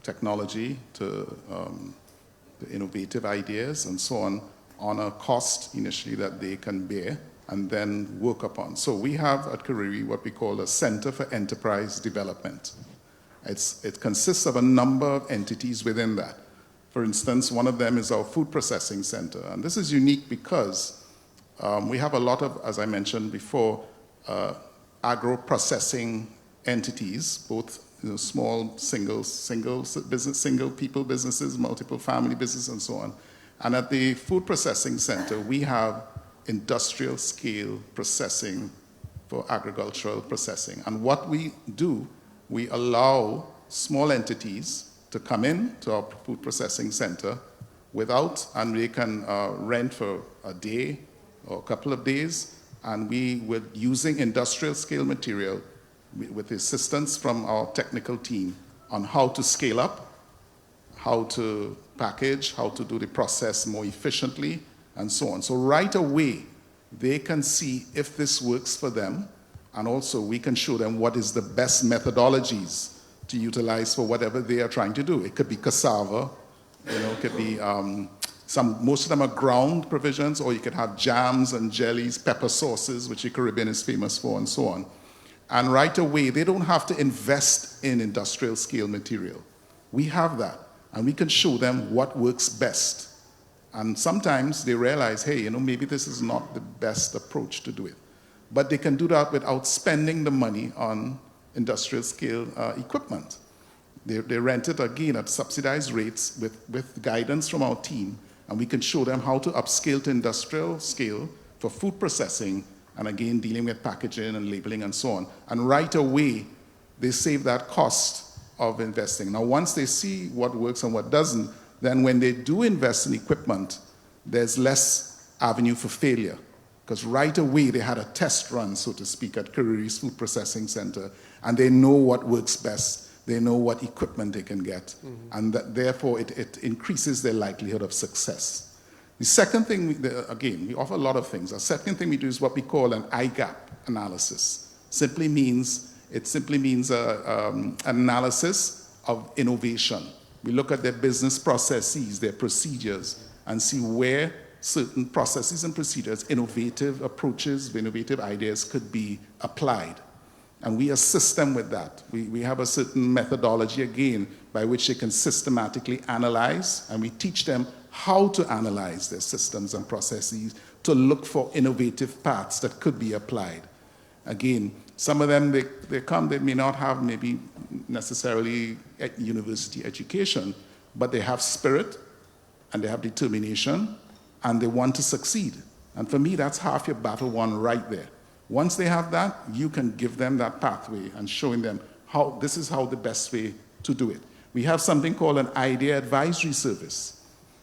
technology, to innovative ideas and so on a cost initially that they can bear and then work upon. So we have at CARIRI what we call a Center for Enterprise Development. It consists of a number of entities within that. For instance, one of them is our food processing center. And this is unique because we have a lot of, as I mentioned before, agro-processing entities, both small single people businesses, multiple family businesses, and so on. And at the food processing center, we have industrial scale processing for agricultural processing. And what we do, we allow small entities to come in to our food processing center and they can rent for a day or a couple of days, and we were using industrial scale material with assistance from our technical team on how to scale up, how to package, how to do the process more efficiently, and so on. So right away, they can see if this works for them, and also we can show them what is the best methodologies to utilize for whatever they are trying to do. It could be cassava, it could be Most of them are ground provisions, or you could have jams and jellies, pepper sauces, which the Caribbean is famous for, and so on. And right away, they don't have to invest in industrial scale material. We have that, and we can show them what works best. And sometimes they realize, hey, maybe this is not the best approach to do it. But they can do that without spending the money on industrial scale equipment. They rent it again at subsidized rates with guidance from our team, and we can show them how to upscale to industrial scale for food processing, and again, dealing with packaging and labeling and so on. And right away, they save that cost of investing. Now, once they see what works and what doesn't, then when they do invest in equipment, there's less avenue for failure. Because right away, they had a test run, so to speak, at CARIRI's Food Processing Center, and they know what works best. They know what equipment they can get, and therefore it increases their likelihood of success. The second thing, again, we offer a lot of things. The second thing we do is what we call an IGAP analysis. It simply means an analysis of innovation. We look at their business processes, their procedures, and see where certain processes and procedures, innovative approaches, innovative ideas could be applied. And we assist them with that. We have a certain methodology, again, by which they can systematically analyze, and we teach them how to analyze their systems and processes to look for innovative paths that could be applied. Again, some of them, they may not have maybe necessarily university education, but they have spirit, and they have determination, and they want to succeed. And for me, that's half your battle won right there. Once they have that, you can give them that pathway and showing them how this is how the best way to do it. We have something called an idea advisory service.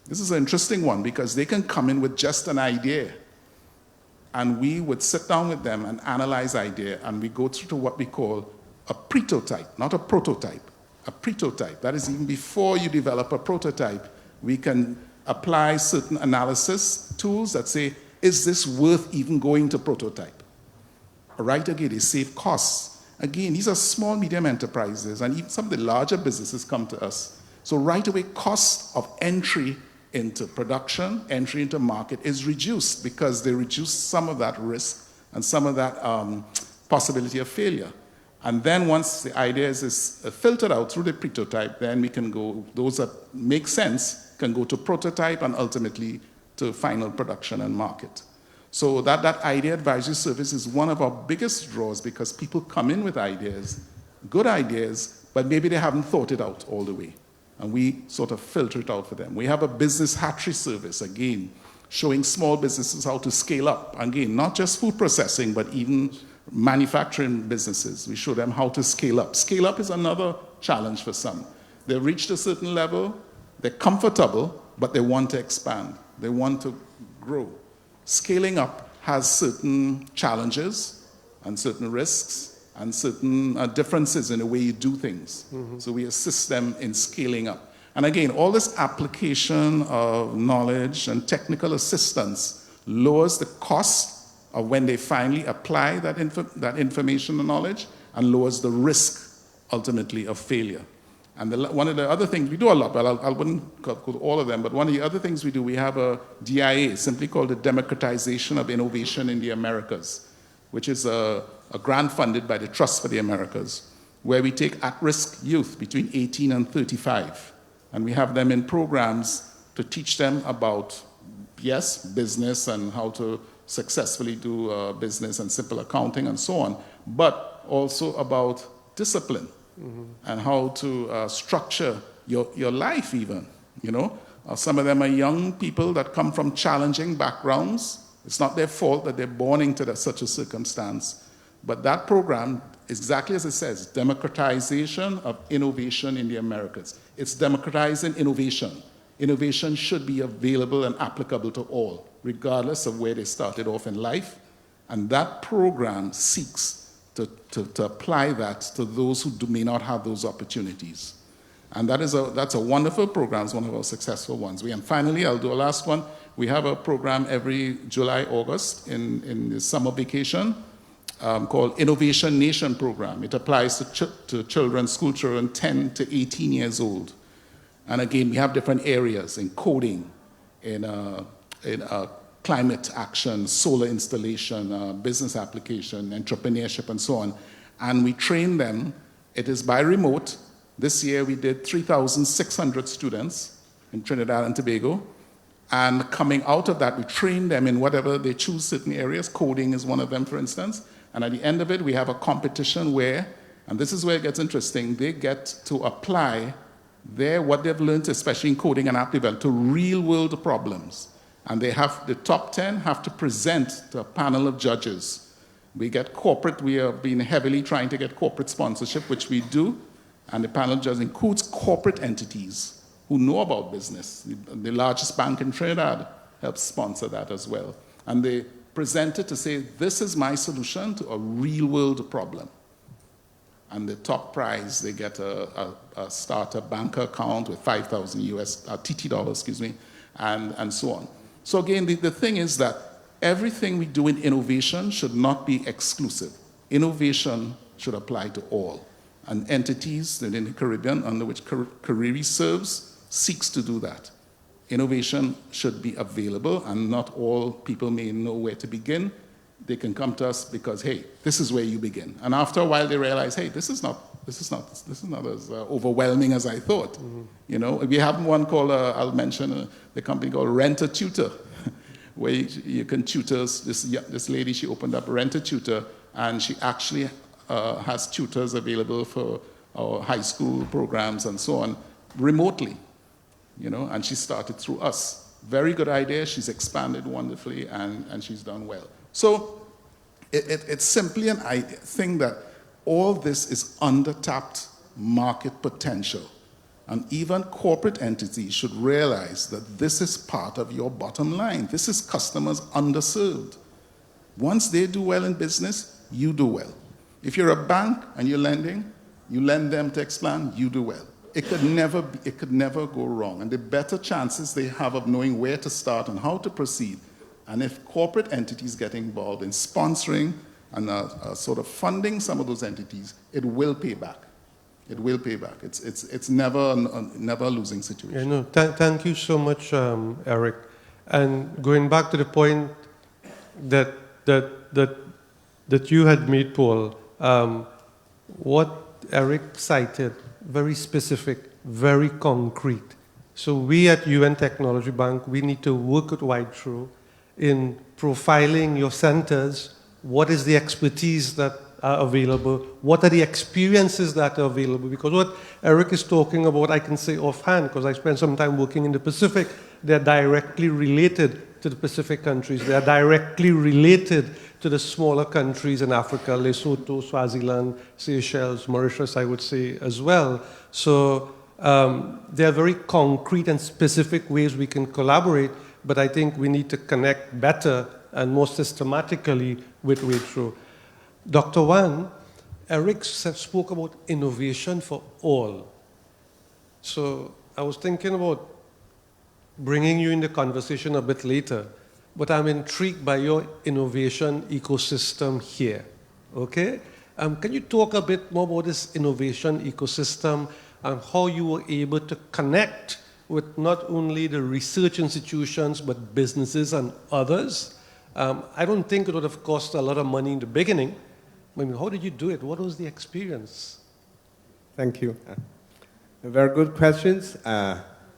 This is an interesting one because they can come in with just an idea, and we would sit down with them and analyze idea, and we go through to what we call a pretotype, not a prototype, a pretotype. That is, even before you develop a prototype, we can apply certain analysis tools that say, is this worth even going to prototype? Right, again, they save costs. Again, these are small, medium enterprises, and even some of the larger businesses come to us. So right away, cost of entry into production, entry into market is reduced because they reduce some of that risk and some of that possibility of failure. And then once the idea is filtered out through the prototype, then we can go, those that make sense can go to prototype and ultimately to final production and market. So that idea advisory service is one of our biggest draws because people come in with ideas, good ideas, but maybe they haven't thought it out all the way. And we sort of filter it out for them. We have a business hatchery service, again, showing small businesses how to scale up. Again, not just food processing, but even manufacturing businesses. We show them how to scale up. Scale up is another challenge for some. They've reached a certain level, they're comfortable, but they want to expand. They want to grow. Scaling up has certain challenges and certain risks and certain differences in the way you do things. So we assist them in scaling up. And again, all this application of knowledge and technical assistance lowers the cost of when they finally apply that information and knowledge, and lowers the risk, ultimately, of failure. And one of the other things, we do a lot, but I wouldn't go through all of them, but one of the other things we do, we have a DIA, simply called the Democratization of Innovation in the Americas, which is a grant funded by the Trust for the Americas, where we take at-risk youth between 18 and 35, and we have them in programs to teach them about, yes, business and how to successfully do business and simple accounting and so on, but also about discipline. And how to structure your life even, Some of them are young people that come from challenging backgrounds. It's not their fault that they're born into such a circumstance. But that program, exactly as it says, democratization of innovation in the Americas. It's democratizing innovation. Innovation should be available and applicable to all, regardless of where they started off in life. And that program seeks to apply that to those who may not have those opportunities. And that's a wonderful program. It's one of our successful ones. And finally, I'll do a last one. We have a program every July, August in the summer vacation called Innovation Nation Program. It applies to children, school children 10 to 18 years old. And again, we have different areas in coding, in climate action, solar installation, business application, entrepreneurship, and so on. And we train them. It is by remote. This year we did 3,600 students in Trinidad and Tobago. And coming out of that, we train them in whatever they choose, certain areas. Coding is one of them, for instance. And at the end of it, we have a competition where, and this is where it gets interesting, they get to apply what they've learned, especially in coding and app development, to real-world problems. And they have, the top 10 have to present to a panel of judges. We get corporate, we have been heavily trying to get corporate sponsorship, which we do. And the panel of judges includes corporate entities who know about business. The largest bank in Trinidad helps sponsor that as well. And they present it to say, this is my solution to a real-world problem. And the top prize, they get a starter bank account with 5,000 TT dollars, excuse me, and so on. So again, the thing is that everything we do in innovation should not be exclusive. Innovation should apply to all. And entities in the Caribbean, under which CARIRI serves, seeks to do that. Innovation should be available, and not all people may know where to begin. They can come to us because, hey, this is where you begin. And after a while, they realize, hey, this is not as overwhelming as I thought. Mm-hmm. You know, we have one called, I'll mention the company called Rent-A-Tutor, where you can tutor. This lady, she opened up Rent-A-Tutor, and she actually has tutors available for our high school programs and so on remotely. You know, and she started through us. Very good idea. She's expanded wonderfully, and she's done well. So it's simply I think that all this is under-tapped market potential. And even corporate entities should realize that this is part of your bottom line. This is customers underserved. Once they do well in business, you do well. If you're a bank and you're lending, you lend them to expand, you do well. It could never go wrong. And the better chances they have of knowing where to start and how to proceed. And if corporate entities get involved in sponsoring and sort of funding some of those entities, it will pay back. It will pay back. It's never a losing situation. Yeah, no, thank you so much, Eric. And going back to the point that you had made, Paul, what Eric cited, very specific, very concrete. So we at UN Technology Bank, we need to work with WAITRO in profiling your centers. What is the expertise that are available? What are the experiences that are available? Because what Eric is talking about, I can say offhand, because I spent some time working in the Pacific, they're directly related to the Pacific countries. They're directly related to the smaller countries in Africa, Lesotho, Swaziland, Seychelles, Mauritius, I would say as well. So there are very concrete and specific ways we can collaborate, but I think we need to connect better and more systematically with WAITRO. Dr. Wang, Eric spoke about innovation for all. So I was thinking about bringing you in the conversation a bit later, but I'm intrigued by your innovation ecosystem here, okay? Can you talk a bit more about this innovation ecosystem and how you were able to connect with not only the research institutions, but businesses and others? I don't think it would have cost a lot of money in the beginning. I mean, how did you do it? What was the experience? Thank you. Very good questions.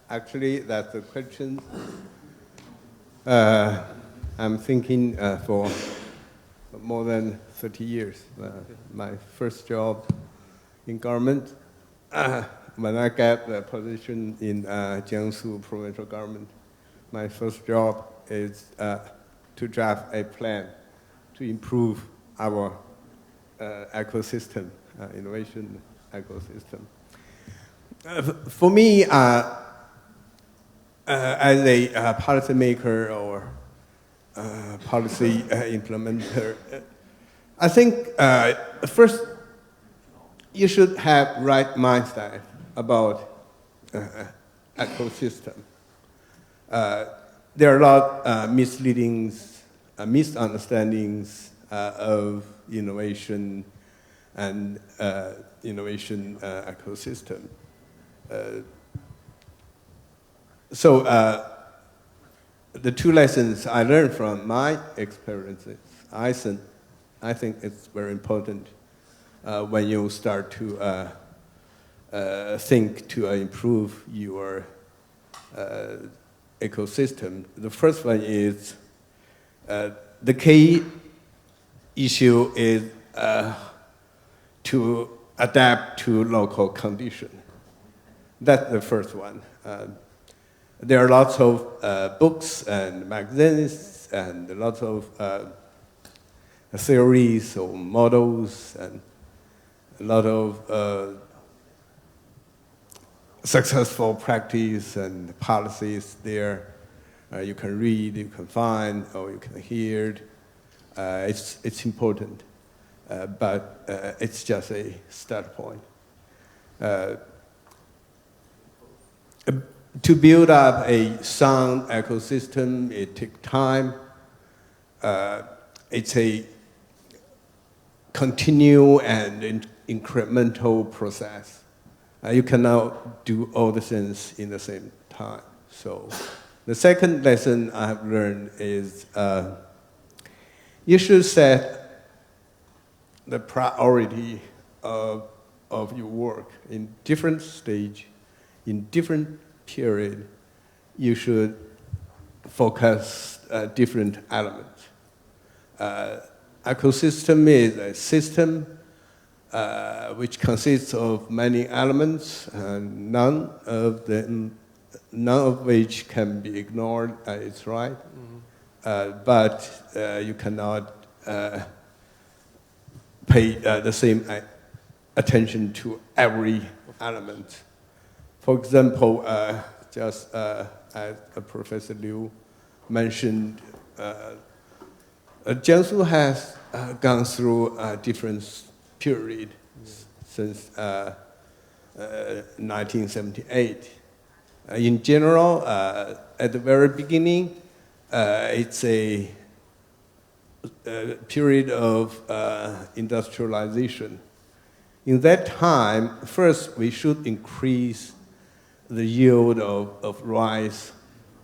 Actually, that's a question I'm thinking for more than 30 years. My first job in government, when I got the position in Jiangsu provincial government, my first job is to draft a plan to improve our ecosystem, innovation ecosystem. For me, as a policymaker or policy implementer, I think first you should have right mindset about ecosystem. There are a lot of misunderstandings of innovation and innovation ecosystem. So the two lessons I learned from my experiences, I think it's very important when you start to think to improve your ecosystem. The first one is the key issue is to adapt to local conditions. That's the first one. There are lots of books and magazines and lots of theories or models and a lot of successful practice and policies there. You can read, you can find, or you can hear. It's important, but it's just a start point. To build up a sound ecosystem, it takes time. It's a continual and incremental process. You cannot do all the things in the same time. So the second lesson I have learned is you should set the priority of your work in different stage, in different period. You should focus different elements. Ecosystem is a system which consists of many elements, and none of which can be ignored. It's right, but you cannot pay the same attention to every element. For example, just as Professor Liu mentioned, Jiangsu has gone through a different period since 1978. In general, at the very beginning, it's a period of industrialization. In that time, first we should increase the yield of rice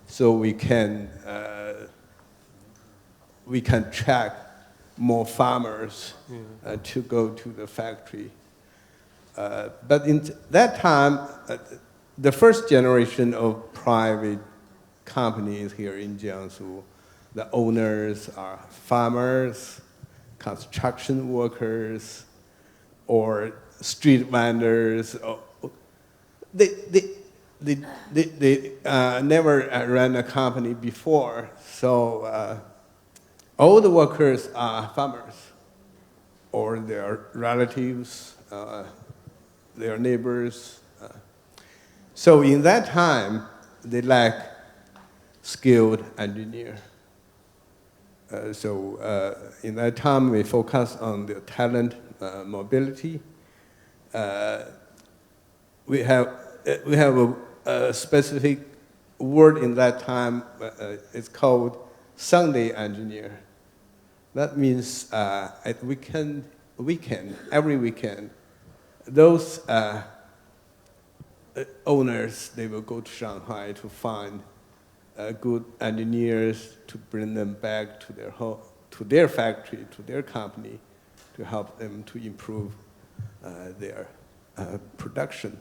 so we can track more farmers to go to the factory. But in that time, the first generation of private companies here in Jiangsu, the owners are farmers, construction workers, or street vendors. They never ran a company before, so all the workers are farmers, or their relatives, their neighbors. So in that time, they lack skilled engineer. So in that time, we focus on the talent mobility. We have a specific word in that time. It's called Sunday engineer. That means at every weekend, those owners, they will go to Shanghai to find good engineers to bring them back to their home, to their factory, to their company, to help them to improve their production.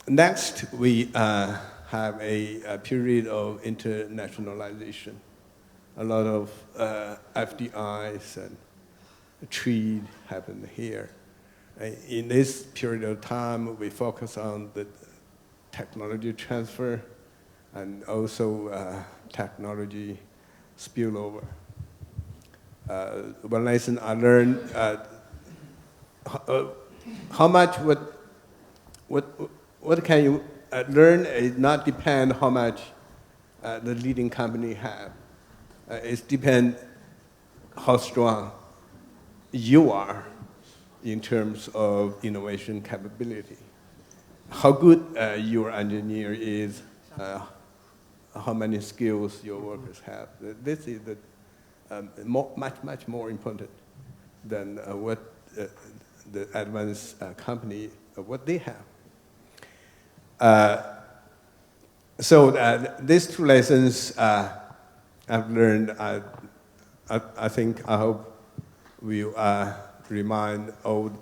Next, we have a period of internationalization. A lot of FDIs and trade happened here. In this period of time, we focus on the technology transfer and also technology spillover. One lesson I learned, how much what can you learn is not depend how much the leading company have. It depends how strong you are in terms of innovation capability. How good your engineer is, how many skills your workers have. This is much more important than what the advanced company, what they have. So these two lessons I've learned, I hope will remind old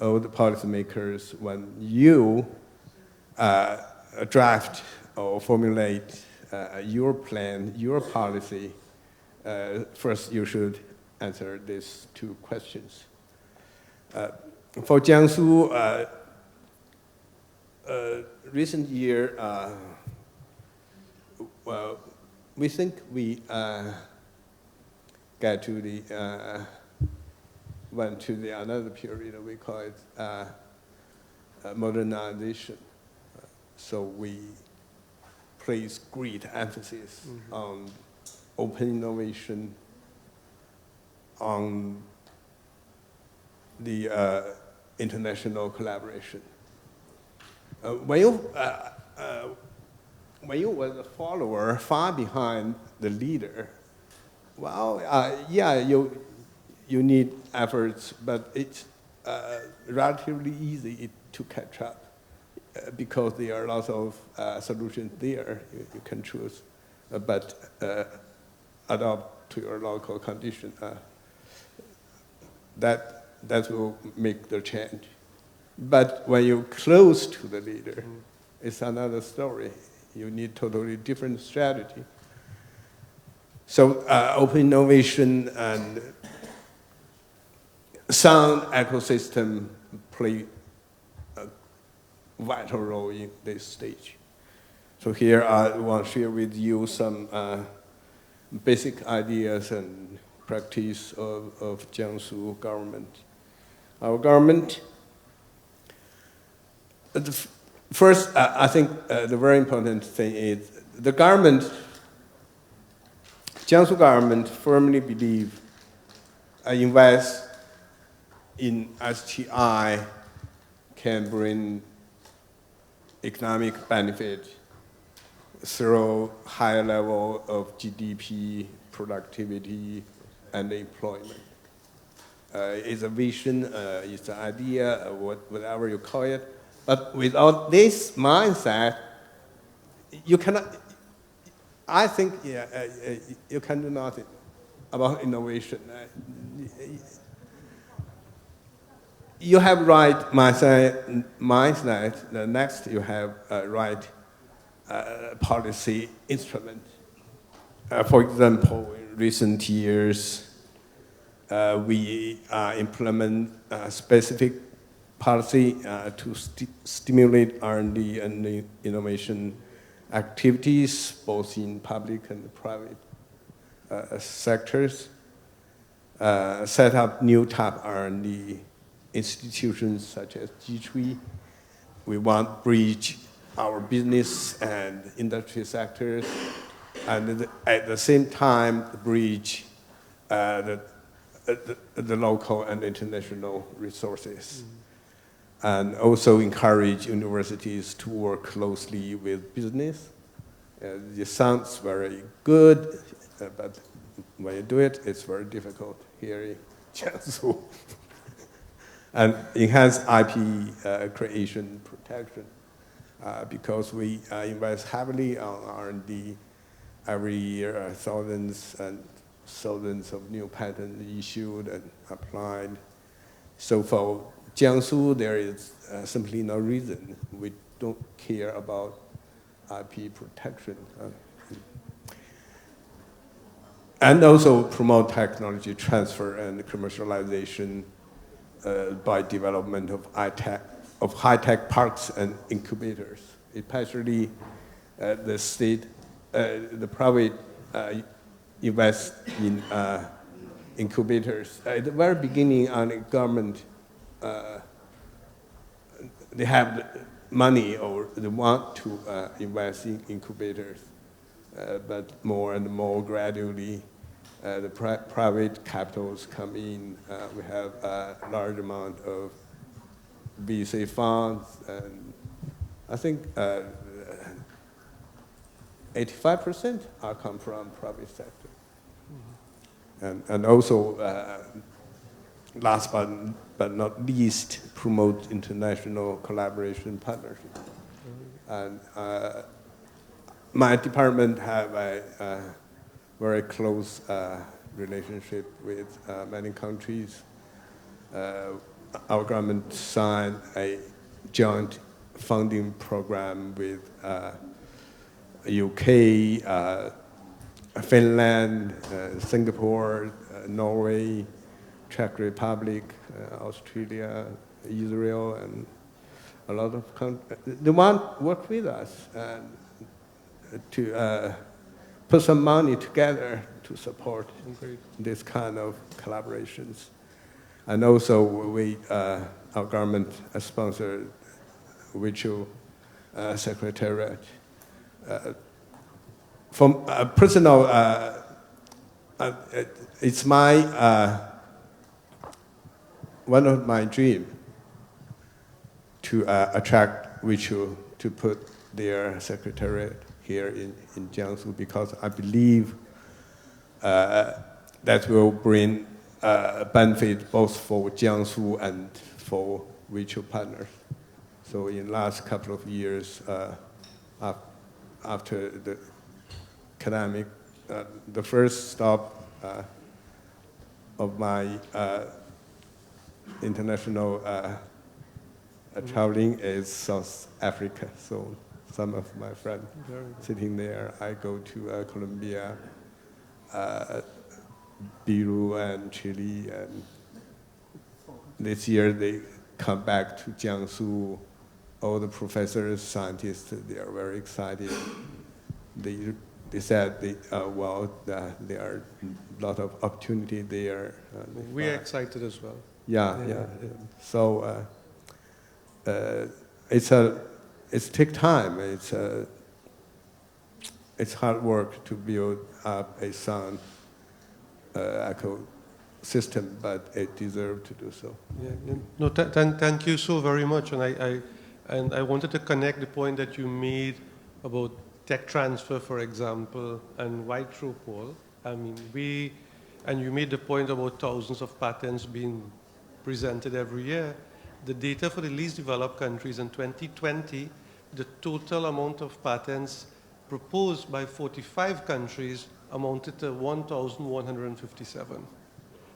policymakers when you draft or formulate your plan, your policy, first you should answer these two questions. For Jiangsu, recent year, well, we think we get to the went to the another period we call it modernization. So we place great emphasis on open innovation, on the international collaboration. When you were the follower far behind the leader, well, yeah, you need efforts, but it's relatively easy to catch up because there are lots of solutions there you can choose, but adopt to your local condition. That will make the change. But when you're close to the leader, it's another story. You need totally different strategy. So open innovation and sound ecosystem play a vital role in this stage. So here I want to share with you some basic ideas and practice of Jiangsu government. Our government, first, I think the very important thing is the government, Jiangsu government firmly believe invest in STI can bring economic benefit through higher level of GDP, productivity, and employment. It's a vision, it's an idea, whatever you call it. But without this mindset, you cannot, I think, you can do nothing about innovation. You have right mindset, the next you have right policy instrument. For example, in recent years, we implement specific policy to stimulate R&D and innovation activities, both in public and private sectors. Set up new type R&D institutions such as G3. We want to bridge our business and industry sectors, and at the same time bridge the local and international resources. And also encourage universities to work closely with business. It sounds very good, but when you do it, it's very difficult here in Jiangsu. And enhance IP creation protection, because we invest heavily on R&D. Every year, thousands and thousands of new patents issued and applied. So for Jiangsu, there is simply no reason we don't care about IP protection. And also promote technology transfer and commercialization by development of high-tech parks and incubators, especially the state, the private invest in incubators. At the very beginning, on the government, they have money or they want to invest in incubators, but more and more gradually, the private capitals come in. We have a large amount of VC funds, and I think 85% are come from private sector. And also, last but not least, promote international collaboration partnership. And my department have a very close relationship with many countries. Our government signed a joint funding program with UK, Finland, Singapore, Norway, Czech Republic, Australia, Israel, and a lot of countries. They want to work with us to put some money together to support this kind of collaborations. And also, our government sponsored WAITRO Secretariat. From personal, it's my one of my dreams to attract WAITRO to put their secretariat here in Jiangsu, because I believe that will bring benefit both for Jiangsu and for WAITRO partners. So in the last couple of years, after the academic, the first stop of my international traveling is South Africa. So some of my friends sitting there, I go to Colombia, Peru, and Chile, and this year they come back to Jiangsu. All the professors, scientists, they are very excited. They said, well, there are a lot of opportunity there. We are excited as well. Yeah. So it's take time. It's hard work to build up a sound ecosystem, but it deserves to do so. Yeah. No, thank you so very much. And I wanted to connect the point that you made about tech transfer, for example, and WAITRO, Paul. I mean, and you made the point about thousands of patents being presented every year. The data for the least developed countries in 2020, the total amount of patents proposed by 45 countries amounted to 1,157.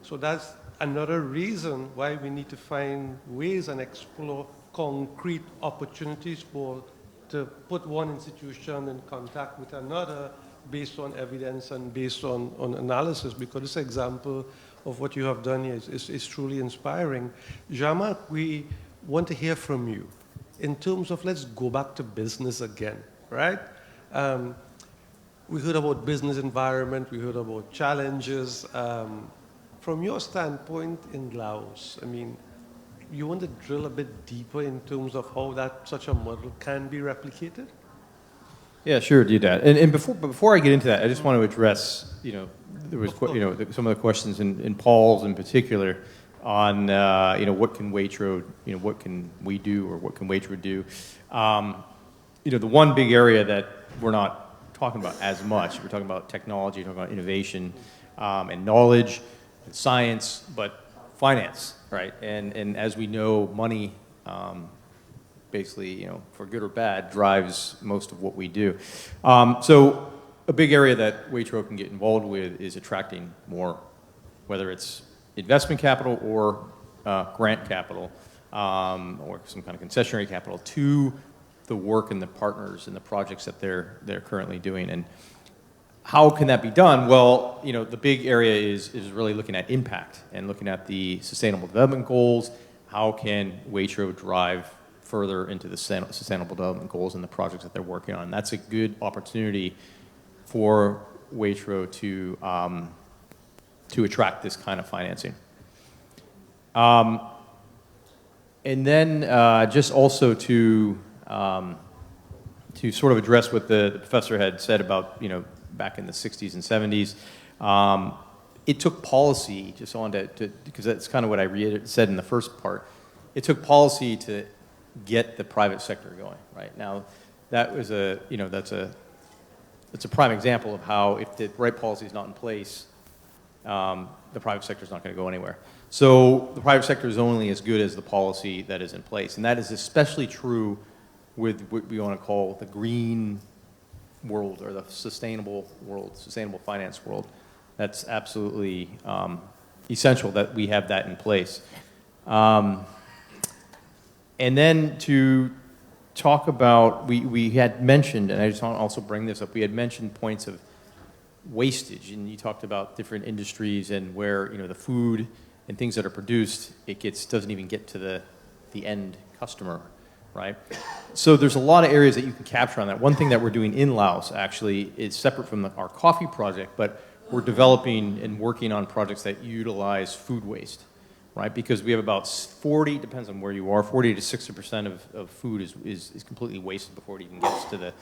So that's another reason why we need to find ways and explore concrete opportunities to put one institution in contact with another based on evidence and based on analysis, because this example of what you have done here is truly inspiring. Jean-Marc, we want to hear from you in terms of, let's go back to business again, right? We heard about business environment, we heard about challenges. From your standpoint in Laos, I mean, you want to drill a bit deeper in terms of how such a model can be replicated? Yeah, sure, Deodat. And before I get into that, I just want to address, there was, some of the questions in Paul's in particular on, what can WAITRO, what can we do, or what can WAITRO do? The one big area that we're not talking about as much, we're talking about technology, talking about innovation, and knowledge, and science, but finance, right? And as we know, money, basically, for good or bad, drives most of what we do. So a big area that WAITRO can get involved with is attracting more, whether it's investment capital or grant capital, or some kind of concessionary capital to the work and the partners and the projects that they're currently doing. And how can that be done? Well, the big area is really looking at impact and looking at the Sustainable Development Goals. How can WAITRO drive further into the Sustainable Development Goals and the projects that they're working on? That's a good opportunity for WAITRO to attract this kind of financing. And then just also to sort of address what the professor had said about, back in the 60s and 70s. It took policy, just on to because that's kind of what I said in the first part. It took policy to get the private sector going, right? Now, that was that's a prime example of how if the right policy is not in place, the private sector is not going to go anywhere. So the private sector is only as good as the policy that is in place. And that is especially true with what we want to call the green world or the sustainable world, sustainable finance world. That's absolutely essential that we have that in place. And then to talk about, we had mentioned, and I just want to also bring this up, we had mentioned points of wastage, and you talked about different industries and where, you know, the food and things that are produced, doesn't even get to the end customer, right? So there's a lot of areas that you can capture on that. One thing that we're doing in Laos actually is separate from our coffee project, but we're developing and working on projects that utilize food waste, right? Because we have about 40, depends on where you are, 40 to 60% of food is completely wasted before it even gets to the,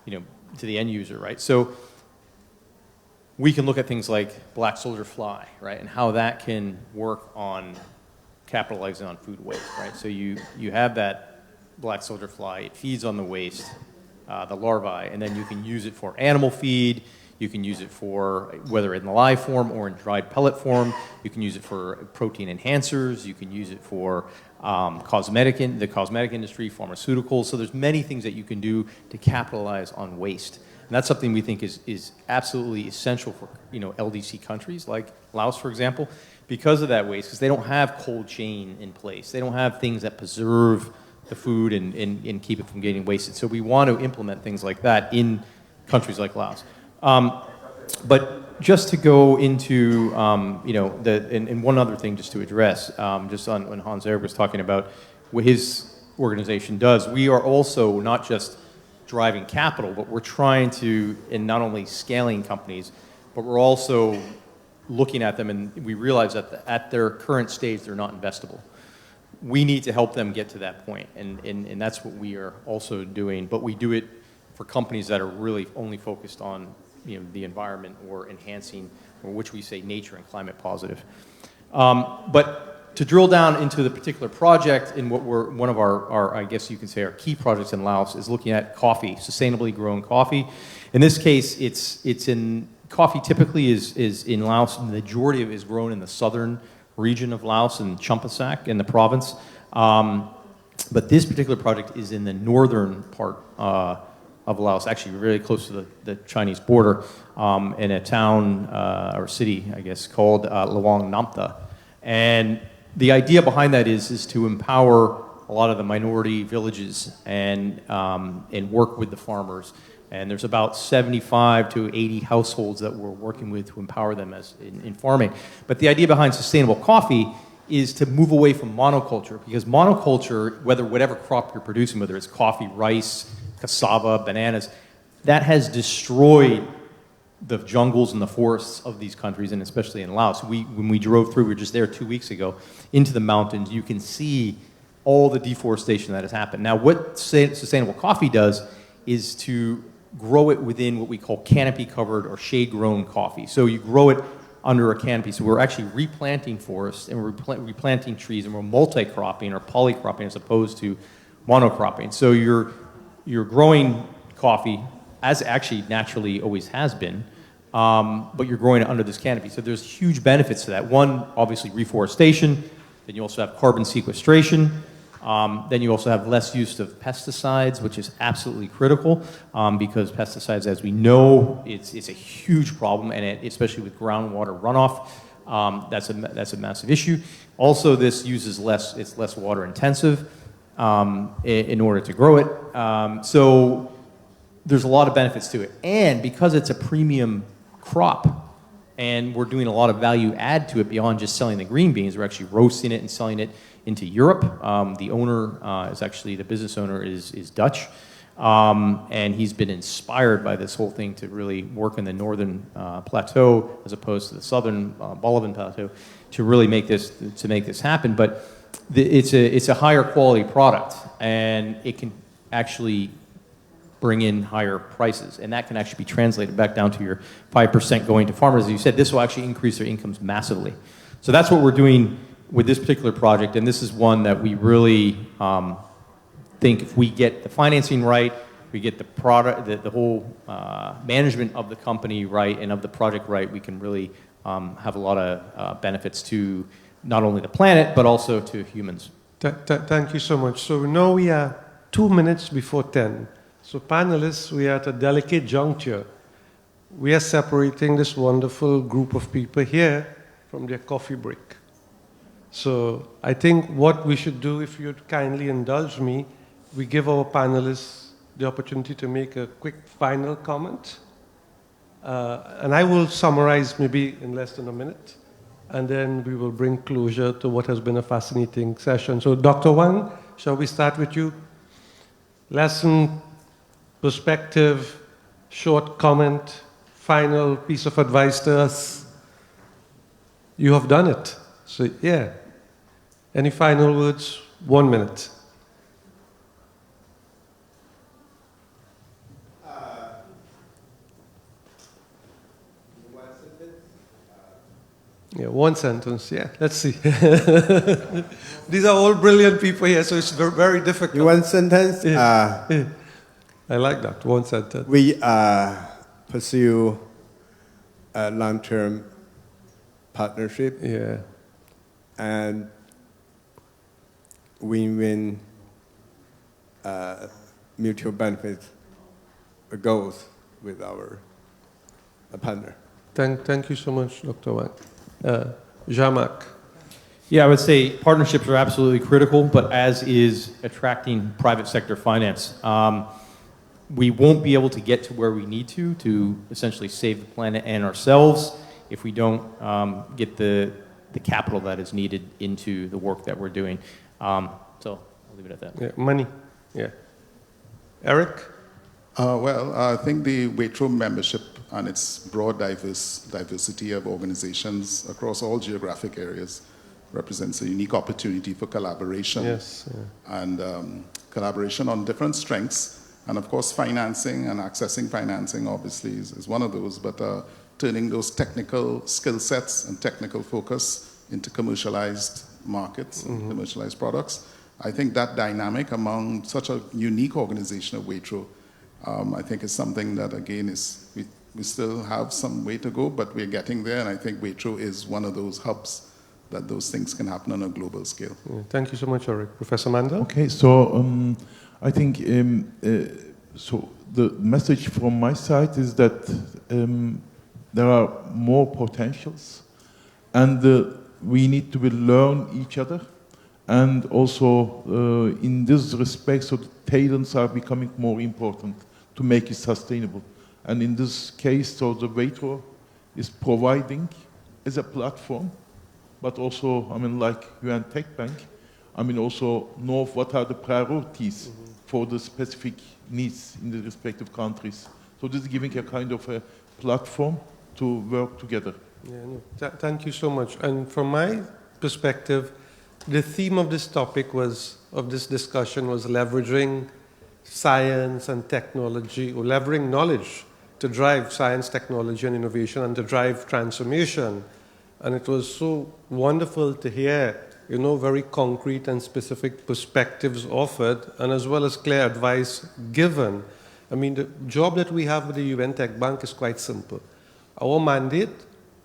you know, to the end user, right? So we can look at things like black soldier fly, right? And how that can work on capitalizing on food waste, right? So you have that black soldier fly, it feeds on the waste, the larvae, and then you can use it for animal feed. You can use it for, whether in the live form or in dried pellet form. You can use it for protein enhancers. You can use it for the cosmetic industry, pharmaceuticals. So there's many things that you can do to capitalize on waste. And that's something we think is absolutely essential for, you know, LDC countries like Laos, for example, because of that waste, because they don't have cold chain in place. They don't have things that preserve the food and keep it from getting wasted. So we want to implement things like that in countries like Laos. But just to go into, you know, and one other thing just to address, just on when Hans-Erich was talking about what his organization does, we are also not just driving capital, but we're trying to, and not only scaling companies, but we're also looking at them, and we realize that at their current stage, they're not investable. We need to help them get to that point, and that's what we are also doing, but we do it for companies that are really only focused on, you know, the environment or enhancing, or which we say nature and climate positive. But to drill down into the particular project, in what one of our, I guess you can say, our key projects in Laos is looking at coffee, sustainably grown coffee. In this case, coffee typically is in Laos, and the majority of it is grown in the southern region of Laos, in Champasak, in the province. But this particular project is in the northern part of Laos, actually really close to the Chinese border, in a town or city, I guess, called Luang Namta. And the idea behind that is to empower a lot of the minority villages and work with the farmers. And there's about 75 to 80 households that we're working with to empower them in farming. But the idea behind sustainable coffee is to move away from monoculture, because monoculture, whatever crop you're producing, whether it's coffee, rice, cassava, bananas, that has destroyed the jungles and the forests of these countries, and especially in Laos. When we drove through, we were just there 2 weeks ago, into the mountains, you can see all the deforestation that has happened. Now, what sustainable coffee does is to grow it within what we call canopy-covered or shade-grown coffee. So you grow it under a canopy. So we're actually replanting forests, and we're replanting trees, and we're multi-cropping or polycropping as opposed to monocropping. So you're growing coffee, as actually naturally always has been, but you're growing it under this canopy. So there's huge benefits to that. One, obviously reforestation. Then you also have carbon sequestration. Then you also have less use of pesticides, which is absolutely critical, because pesticides, as we know, it's a huge problem, and especially with groundwater runoff, that's a massive issue. Also, this uses it's less water intensive in order to grow it. So there's a lot of benefits to it. And because it's a premium crop, and we're doing a lot of value add to it beyond just selling the green beans, we're actually roasting it and selling it into Europe. The owner is actually, the business owner is Dutch, and he's been inspired by this whole thing to really work in the northern plateau as opposed to the southern Bolivian plateau to really make this happen. But it's a higher quality product, and it can actually bring in higher prices, and that can actually be translated back down to your 5% going to farmers. As you said, this will actually increase their incomes massively. So that's what we're doing with this particular project, and this is one that we really think if we get the financing right, we get the product, the whole management of the company right and of the project right, we can really have a lot of benefits to not only the planet, but also to humans. Thank you so much. So now we are 2 minutes before 10. So panelists, we are at a delicate juncture. We are separating this wonderful group of people here from their coffee break. So I think what we should do, if you'd kindly indulge me, we give our panelists the opportunity to make a quick final comment. And I will summarize maybe in less than a minute, and then we will bring closure to what has been a fascinating session. So Dr. Wang, shall we start with you? Lesson, perspective, short comment, final piece of advice to us. You have done it. So yeah. Any final words? 1 minute. Yeah, one sentence. Yeah, let's see. These are all brilliant people here, so it's very, very difficult. One sentence. I like that. One sentence. We pursue a long-term partnership. Yeah. And win-win mutual benefit goals with our partner. Thank you so much, Dr. Wang. Jean-Marc. Yeah, I would say partnerships are absolutely critical, but as is attracting private sector finance. We won't be able to get to where we need to essentially save the planet and ourselves if we don't get the capital that is needed into the work that we're doing. So I'll leave it at that. Yeah, money. Yeah. Eric? Well, I think the WAITRO membership and its broad diversity of organizations across all geographic areas represents a unique opportunity for collaboration. Yes. Yeah. And collaboration on different strengths. And of course, financing and accessing financing obviously is one of those, but turning those technical skill sets and technical focus into commercialized markets, and commercialized products. I think that dynamic among such a unique organization of WAITRO, I think is something that, again, we still have some way to go, but we're getting there, and I think WAITRO is one of those hubs that those things can happen on a global scale. Yeah, thank you so much, Eric. Professor Mandal? Okay, so I think so the message from my side is that there are more potentials, and we need to learn each other, and also in this respect, so the talents are becoming more important to make it sustainable. And in this case, so the WAITRO is providing as a platform, but also, I mean, like UN Tech Bank, I mean, also know what are the priorities for the specific needs in the respective countries. So this is giving a kind of a platform to work together. Yeah, no, thank you so much. And from my perspective, the theme of this topic of this discussion was leveraging science and technology, or leveraging knowledge to drive science, technology, and innovation, and to drive transformation. And it was so wonderful to hear, very concrete and specific perspectives offered, and as well as clear advice given. I mean, the job that we have with the UN Tech Bank is quite simple. Our mandate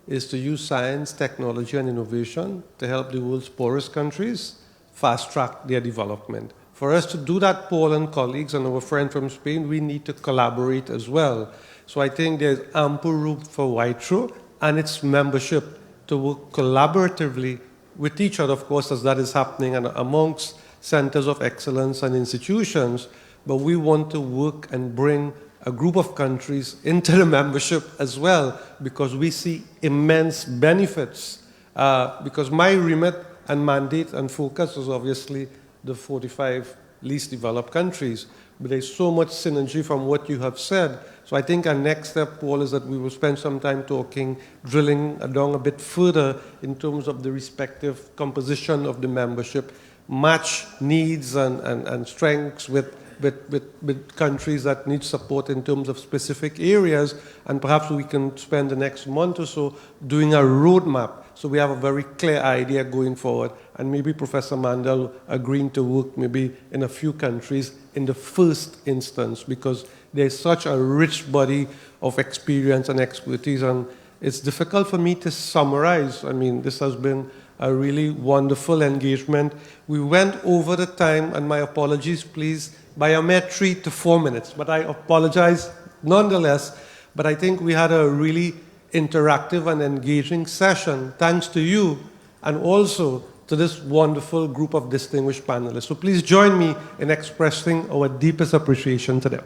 is to use science, technology, and innovation to help the world's poorest countries fast-track their development. For us to do that, Paul and colleagues and our friend from Spain, we need to collaborate as well. So I think there's ample room for WAITRO and its membership to work collaboratively with each other, of course, as that is happening, and amongst centers of excellence and institutions. But we want to work and bring a group of countries into the membership as well, because we see immense benefits. Because my remit and mandate and focus is obviously the 45 least developed countries. But there's so much synergy from what you have said. So I think our next step, Paul, is that we will spend some time talking, drilling down a bit further in terms of the respective composition of the membership, match needs and strengths with countries that need support in terms of specific areas, and perhaps we can spend the next month or so doing a roadmap so we have a very clear idea going forward, and maybe Professor Mandal agreeing to work maybe in a few countries in the first instance, because there's such a rich body of experience and expertise, and it's difficult for me to summarize. I mean, this has been a really wonderful engagement. We went over the time, and my apologies, please by a mere 3 to 4 minutes. But I apologize nonetheless, but I think we had a really interactive and engaging session, thanks to you and also to this wonderful group of distinguished panelists. So please join me in expressing our deepest appreciation to them.